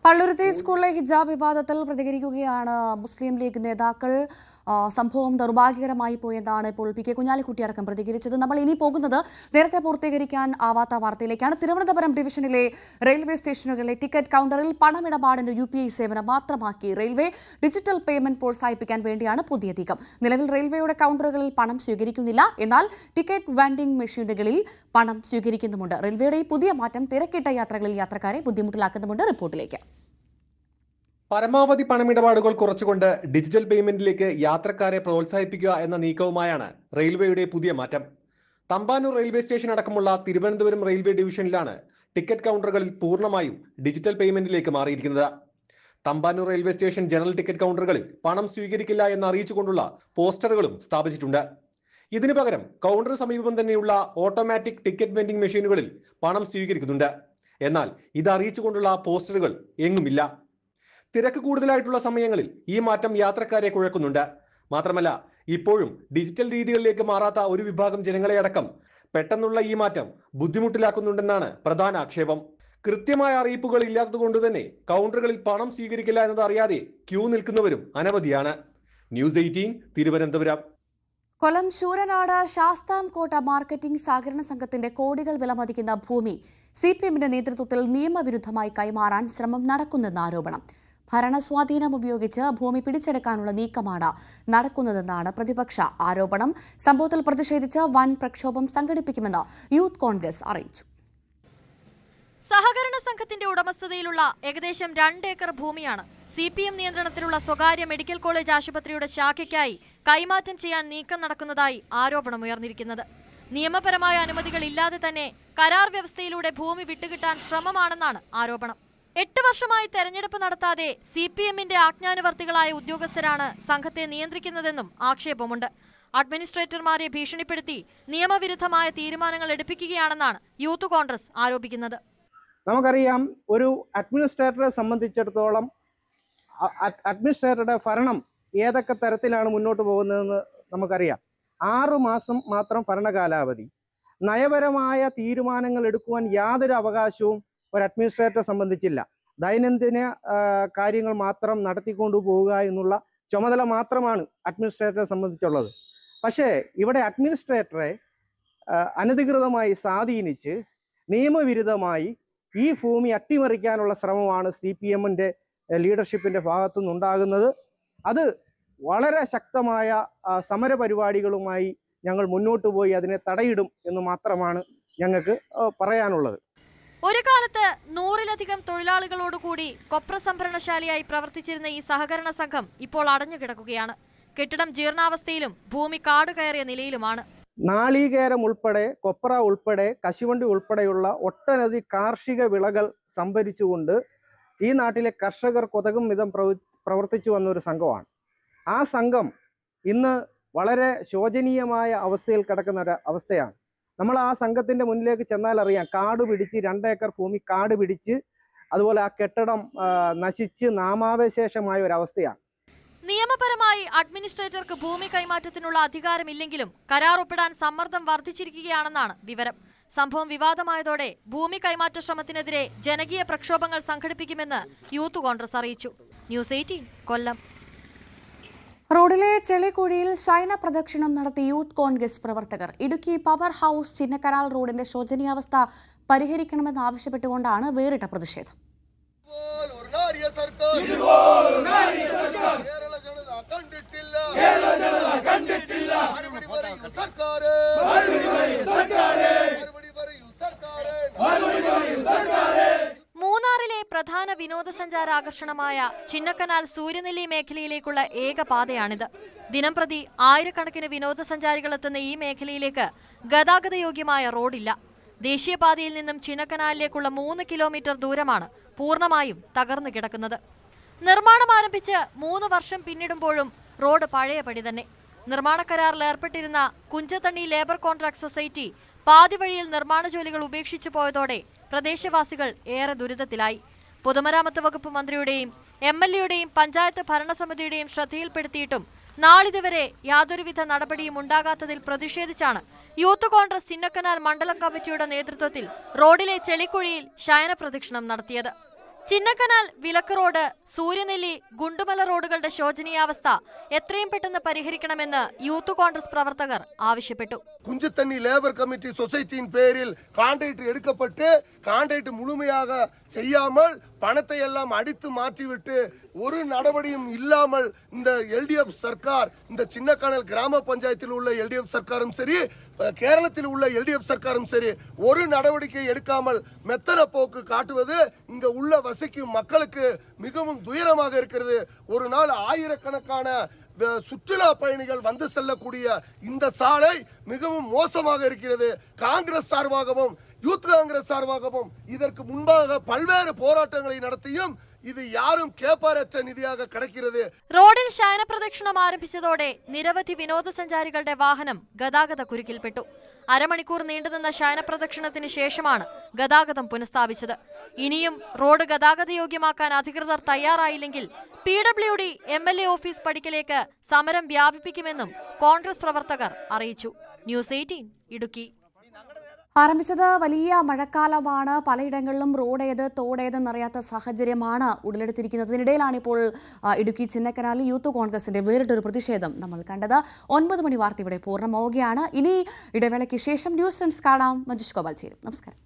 പള്ളുരുത്തി സ്കൂളിലെ ഹിജാബ് വിവാദത്തിൽ പ്രതികരിക്കുകയാണ് മുസ്ലിം ലീഗ് നേതാക്കൾ. സംഭവം ദൗർഭാഗ്യകരമായി പോയതാണ് ഇപ്പോൾ PK കുഞ്ഞാലിക്കുട്ടി അടക്കം പ്രതികരിച്ചത്. നമ്മൾ ഇനി പോകുന്നത് നേരത്തെ പൂർത്തീകരിക്കാൻ ആവാത്ത വാർത്തയിലേക്കാണ്. തിരുവനന്തപുരം ഡിവിഷനിലെ റെയിൽവേ സ്റ്റേഷനുകളിലെ ടിക്കറ്റ് കൌണ്ടറിൽ പണമിടപാടിന് UPI സേവനം മാത്രമാക്കി റെയിൽവേ. ഡിജിറ്റൽ പേയ്മെന്റ് പ്രോത്സാഹിപ്പിക്കാൻ വേണ്ടിയാണ് പുതിയ നീക്കം. നിലവിൽ റെയിൽവേയുടെ കൌണ്ടറുകളിൽ പണം സ്വീകരിക്കുന്നില്ല. എന്നാൽ ടിക്കറ്റ് വെൻഡിംഗ് മെഷീനുകളിൽ പണം സ്വീകരിക്കുന്നുമുണ്ട്. റെയിൽവേയുടെ ഈ പുതിയ മാറ്റം തിരക്കിട്ട യാത്രകളിൽ യാത്രക്കാരെ ബുദ്ധിമുട്ടിലാക്കുന്നുമുണ്ട്. റിപ്പോർട്ടിലേക്ക്. പരമാവധി പണമിടപാടുകൾ കുറച്ചുകൊണ്ട് ഡിജിറ്റൽ പേയ്മെന്റിലേക്ക് യാത്രക്കാരെ പ്രോത്സാഹിപ്പിക്കുക എന്ന നീക്കവുമായാണ് റെയിൽവേയുടെ പുതിയ മാറ്റം. തമ്പാനൂർ റെയിൽവേ സ്റ്റേഷൻ അടക്കമുള്ള തിരുവനന്തപുരം റെയിൽവേ ഡിവിഷനിലാണ് ടിക്കറ്റ് കൌണ്ടറുകളിൽ പൂർണ്ണമായും ഡിജിറ്റൽ പേയ്മെന്റിലേക്ക് മാറിയിരിക്കുന്നത്. Thampanoor railway station general ticket കൌണ്ടറുകളിൽ പണം സ്വീകരിക്കില്ല എന്ന് അറിയിച്ചുകൊണ്ടുള്ള പോസ്റ്ററുകളും സ്ഥാപിച്ചിട്ടുണ്ട്. ഇതിനു പകരം കൌണ്ടർ സമീപം തന്നെയുള്ള ഓട്ടോമാറ്റിക് ടിക്കറ്റ് വെൻഡിംഗ് മെഷീനുകളിൽ പണം സ്വീകരിക്കുന്നുണ്ട്. എന്നാൽ ഇത് അറിയിച്ചുകൊണ്ടുള്ള പോസ്റ്ററുകൾ എങ്ങുമില്ല. തിരക്ക് കൂടുതലായിട്ടുള്ള സമയങ്ങളിൽ ഈ മാറ്റം യാത്രക്കാരെ കുഴക്കുന്നുണ്ട്. മാത്രമല്ല ഇപ്പോഴും ഡിജിറ്റൽ രീതികളിലേക്ക് മാറാത്ത ഒരു വിഭാഗം ജനങ്ങളെ അടക്കം പെട്ടെന്നുള്ള ഈ മാറ്റം ബുദ്ധിമുട്ടിലാക്കുന്നുണ്ടെന്നാണ് പ്രധാന ആക്ഷേപം. കൃത്യമായ അറിയിപ്പുകൾ ഇല്ലാത്തതുകൊണ്ട് തന്നെ കൗണ്ടറുകളിൽ പണം സ്വീകരിക്കില്ല എന്നത് അറിയാതെ ക്യൂ നിൽക്കുന്നവരും അനവധിയാണ്. ന്യൂസ് 18 തിരുവനന്തപുരം. കൊല്ലം ശൂരനാട് ശാസ്താംകോട്ട മാർക്കറ്റിംഗ് സഹകരണ സംഘത്തിന്റെ കോടികൾ വിലമതിക്കുന്ന ഭൂമി സിപിഎമ്മിന്റെ നേതൃത്വത്തിൽ നിയമവിരുദ്ധമായി കൈമാറാൻ ശ്രമം നടക്കുന്നെന്ന് ആരോപണം. ഭരണസ്വാധീനം ഉപയോഗിച്ച് ഭൂമി പിടിച്ചെടുക്കാനുള്ള നീക്കമാണ് നടക്കുന്നതെന്നാണ് പ്രതിപക്ഷ ആരോപണം. സംഭവത്തിൽ പ്രതിഷേധിച്ച് വൻ പ്രക്ഷോഭം സംഘടിപ്പിക്കുമെന്ന് യൂത്ത് കോൺഗ്രസ് അറിയിച്ചു. സഹകരണ സംഘത്തിന്റെ ഉടമസ്ഥതയിലുള്ള ഏകദേശം 2 ഏക്കർ ഭൂമിയാണ് സിപിഎം നിയന്ത്രണത്തിലുള്ള സ്വകാര്യ മെഡിക്കൽ കോളേജ് ആശുപത്രിയുടെ ശാഖയ്ക്കായി കൈമാറ്റം ചെയ്യാൻ നീക്കം നടക്കുന്നതായി ആരോപണമുയർന്നിരിക്കുന്നത്. നിയമപരമായ അനുമതികൾ ഇല്ലാതെ തന്നെ കരാർ വ്യവസ്ഥയിലൂടെ ഭൂമി വിട്ടുകിട്ടാൻ ശ്രമമാണെന്നാണ് ആരോപണം. 8 വർഷമായി തെരഞ്ഞെടുപ്പ് നടത്താതെ സിപിഎമ്മിന്റെ ആജ്ഞാനുവർത്തികളായ ഉദ്യോഗസ്ഥരാണ് സംഘത്തെ നിയന്ത്രിക്കുന്നതെന്നും ആക്ഷേപമുണ്ട്. അഡ്മിനിസ്ട്രേറ്റർമാരെ ഭീഷണിപ്പെടുത്തി നിയമവിരുദ്ധമായ തീരുമാനങ്ങൾ എടുപ്പിക്കുകയാണെന്നാണ് യൂത്ത് കോൺഗ്രസ് ആരോപിക്കുന്നത്. നമുക്കറിയാം, ഒരു അഡ്മിനിസ്ട്രേറ്ററെ സംബന്ധിച്ചിടത്തോളം അഡ്മിനിസ്ട്രേറ്ററുടെ ഭരണം ഏതൊക്കെ തരത്തിലാണ് മുന്നോട്ട് പോകുന്നതെന്ന് നമുക്കറിയാം. 6 മാസം മാത്രം ഭരണകാലാവധി. നയപരമായ തീരുമാനങ്ങൾ എടുക്കുവാൻ യാതൊരു അവകാശവും ഒരു അഡ്മിനിസ്ട്രേറ്ററെ സംബന്ധിച്ചില്ല. ദൈനംദിന കാര്യങ്ങൾ മാത്രം നടത്തിക്കൊണ്ടു പോവുക എന്നുള്ള ചുമതല മാത്രമാണ് അഡ്മിനിസ്ട്രേറ്ററെ സംബന്ധിച്ചുള്ളത്. പക്ഷേ ഇവിടെ അഡ്മിനിസ്ട്രേറ്ററെ അനധികൃതമായി സ്വാധീനിച്ച് നിയമവിരുദ്ധമായി ഈ ഭൂമി അട്ടിമറിക്കാനുള്ള ശ്രമമാണ് CPM-ന്റെ ലീഡർഷിപ്പിന്റെ ഭാഗത്തു നിന്നുണ്ടാകുന്നത്. അത് വളരെ ശക്തമായ സമരപരിപാടികളുമായി ഞങ്ങൾ മുന്നോട്ട് പോയി അതിനെ തടയിടും എന്ന് മാത്രമാണ് ഞങ്ങൾക്ക് പറയാനുള്ളത്. ഒരു കാലത്ത് 100-ലധികം തൊഴിലാളികളോടുകൂടി കൊപ്ര സംഭരണശാലയായി പ്രവർത്തിച്ചിരുന്ന ഈ സഹകരണ സംഘം ഇപ്പോൾ അടഞ്ഞുകിടക്കുകയാണ്. കെട്ടിടം ജീർണാവസ്ഥയിലും ഭൂമി കാട് കയറിയ നിലയിലുമാണ്. നാളികേരം ഉൾപ്പെടെ കൊപ്ര ഉൾപ്പെടെ കശുവണ്ടി ഉൾപ്പെടെയുള്ള ഒട്ടനവധി കാർഷിക വിളകൾ സംഭരിച്ചുകൊണ്ട് ഈ നാട്ടിലെ കർഷകർ കൊതകും വിധം പ്രവർത്തിച്ചു വന്ന ഒരു സംഘമാണ്. ആ സംഘം ഇന്ന് വളരെ ശോചനീയമായ അവസ്ഥയിൽ കിടക്കുന്ന ഒരു അവസ്ഥയാണ്. നമ്മൾ ആ സംഘത്തിന്റെ മുന്നിലേക്ക് ചെന്നാൽ അറിയാം, കാട് പിടിച്ച് 2 ഏക്കർ ഭൂമി കാട് പിടിച്ച് അതുപോലെ ആ കെട്ടിടം നശിച്ച് നാമാവശേഷമായ ഒരു അവസ്ഥയാണ്. നിയമപരമായി അഡ്മിനിസ്ട്രേറ്റർക്ക് ഭൂമി കൈമാറ്റത്തിനുള്ള അധികാരമില്ലെങ്കിലും കരാർ ഒപ്പിടാൻ സമ്മർദ്ദം വർദ്ധിച്ചിരിക്കുകയാണെന്നാണ് വിവരം. സംഭവം വിവാദമായതോടെ ഭൂമി കൈമാറ്റ ശ്രമത്തിനെതിരെ ജനകീയ പ്രക്ഷോഭങ്ങൾ സംഘടിപ്പിക്കുമെന്ന് യൂത്ത് കോൺഗ്രസ് അറിയിച്ചു. ന്യൂസ് 18 കൊല്ലം. റോഡിലെ ചെളിക്കുഴിയിൽ ശയന പ്രദക്ഷിണം നടത്തി യൂത്ത് കോൺഗ്രസ് പ്രവർത്തകർ. ഇടുക്കി പവർ ഹൌസ് ചിന്നക്കനാൽ റോഡിന്റെ ശോചനീയാവസ്ഥ പരിഹരിക്കണമെന്നാവശ്യപ്പെട്ടുകൊണ്ടാണ് വേറിട്ട പ്രതിഷേധം. മൂന്നാറിലെ പ്രധാന വിനോദസഞ്ചാര ആകർഷണമായ ചിന്നക്കനാൽ സൂര്യനെല്ലി മേഖലയിലേക്കുള്ള ഏക പാതയാണിത്. ദിനംപ്രതി ആയിരക്കണക്കിന് വിനോദസഞ്ചാരികൾ എത്തുന്ന ഈ മേഖലയിലേക്ക് ഗതാഗതയോഗ്യമായ റോഡില്ല. ദേശീയപാതയിൽ നിന്നും ചിന്നക്കനാലിലേക്കുള്ള 3 കിലോമീറ്റർ ദൂരമാണ് പൂർണ്ണമായും തകർന്നു കിടക്കുന്നത്. നിർമ്മാണം ആരംഭിച്ച് 3 വർഷം പിന്നിടുമ്പോഴും റോഡ് പഴയപടി തന്നെ. നിർമ്മാണ കരാറിൽ ഏർപ്പെട്ടിരുന്ന കുഞ്ചത്തണ്ണി ലേബർ കോൺട്രാക്ട് സൊസൈറ്റി പാതി വഴിയിൽ നിർമ്മാണ ജോലികൾ ഉപേക്ഷിച്ചു പോയതോടെ പ്രദേശവാസികൾ ഏറെ ദുരിതത്തിലായി. പൊതുമരാമത്ത് വകുപ്പ് മന്ത്രിയുടെയും MLA-യുടെയും പഞ്ചായത്ത് ഭരണസമിതിയുടെയും ശ്രദ്ധയിൽപ്പെടുത്തിയിട്ടും നാളിതുവരെ യാതൊരുവിധ നടപടിയും ഉണ്ടാകാത്തതിൽ പ്രതിഷേധിച്ചാണ് യൂത്ത് കോൺഗ്രസ് ചിന്നക്കനാൽ മണ്ഡലം കമ്മിറ്റിയുടെ നേതൃത്വത്തിൽ റോഡിലെ ചെളിക്കുഴിയിൽ ശയന പ്രദക്ഷിണം നടത്തിയത്. ചിന്നക്കനാൽ വിലക്ക് റോഡ്, സൂര്യനെല്ലി, ഗുണ്ടുമല റോഡുകളുടെ ശോചനീയാവസ്ഥ എത്രയും പെട്ടെന്ന് പരിഹരിക്കണമെന്ന് യൂത്ത് കോൺഗ്രസ് പ്രവർത്തകർ ആവശ്യപ്പെട്ടു. കുഞ്ചത്തണ്ണി ലേബർ കമ്മിറ്റി சொசைட்டியின் பேரில் கான்ட்ராக்ட் எடுக்கப்பட்டு கான்ட்ராக்ட் முழுமையாக செய்யாமல் பணத்தை எல்லாம் அடித்து மாற்றிவிட்டு ஒரு நடவடிக்கையும் இல்லாமல் இந்த LDF சர்க்கார், இந்த சின்னக்கனால் கிராம பஞ்சாயத்தில் உள்ள LDF சர்க்காரும் சரி, கேரளத்தில் உள்ள LDF சர்க்காரும் சரி, ஒரு நடவடிக்கை எடுக்காமல் மெத்தன போக்கு காட்டுவது இங்க உள்ள வசிக்கும் மக்களுக்கு மிகவும் துயரமாக இருக்கிறது. ஒரு நாள் ஆயிரக்கணக்கான சுற்றுலா பயணிகள் வந்து செல்லக்கூடிய இந்த சாலை மிகவும் மோசமாக இருக்கிறது. காங்கிரஸ் சார்பாகவும் யூத் காங்கிரஸ் சார்பாகவும் இதற்கு முன்பாக பல்வேறு போராட்டங்களை நடத்தியும் இது யாரும் கேப்பாரற்ற நிதியாக கிடைக்கிறது. റോഡിൽ ശയന പ്രദക്ഷിണം ആരംഭിച്ചതോടെ നിരവധി വിനോദസഞ്ചാരികളുടെ വാഹനം ഗതാഗത കുരുക്കിൽപ്പെട്ടു. അരമണിക്കൂർ നീണ്ടുനിന്ന ശയന പ്രദക്ഷിണത്തിന് ശേഷമാണ് ഗതാഗതം പുനഃസ്ഥാപിച്ചത്. ഇനിയും റോഡ് ഗതാഗതയോഗ്യമാക്കാൻ അധികൃതർ തയ്യാറായില്ലെങ്കിൽ PWD MLA ഓഫീസ് പടിക്കലേക്ക് സമരം വ്യാപിപ്പിക്കുമെന്നും കോൺഗ്രസ് പ്രവർത്തകർ അറിയിച്ചു. ന്യൂസ് 18 ഇടുക്കി. ആരംഭിച്ചത് വലിയ മഴക്കാലമാണ്. പലയിടങ്ങളിലും റോഡേത് തോടേതെന്നറിയാത്ത സാഹചര്യമാണ് ഉടലെടുത്തിരിക്കുന്നത്. ഇതിനിടയിലാണ് ഇപ്പോൾ ഇടുക്കി ചിന്നക്കനാലിൽ യൂത്ത് കോൺഗ്രസിന്റെ വേറിട്ടൊരു പ്രതിഷേധം നമ്മൾ കണ്ടത്. 9 മണി വാർത്ത ഇവിടെ പൂർണ്ണമാവുകയാണ്. ഇനി ഇടവേളയ്ക്ക് ശേഷം ന്യൂസ് റൺസ് കാണാം. മഞ്ജുഷ് ഗോപാൽ ചേരും. നമസ്കാരം.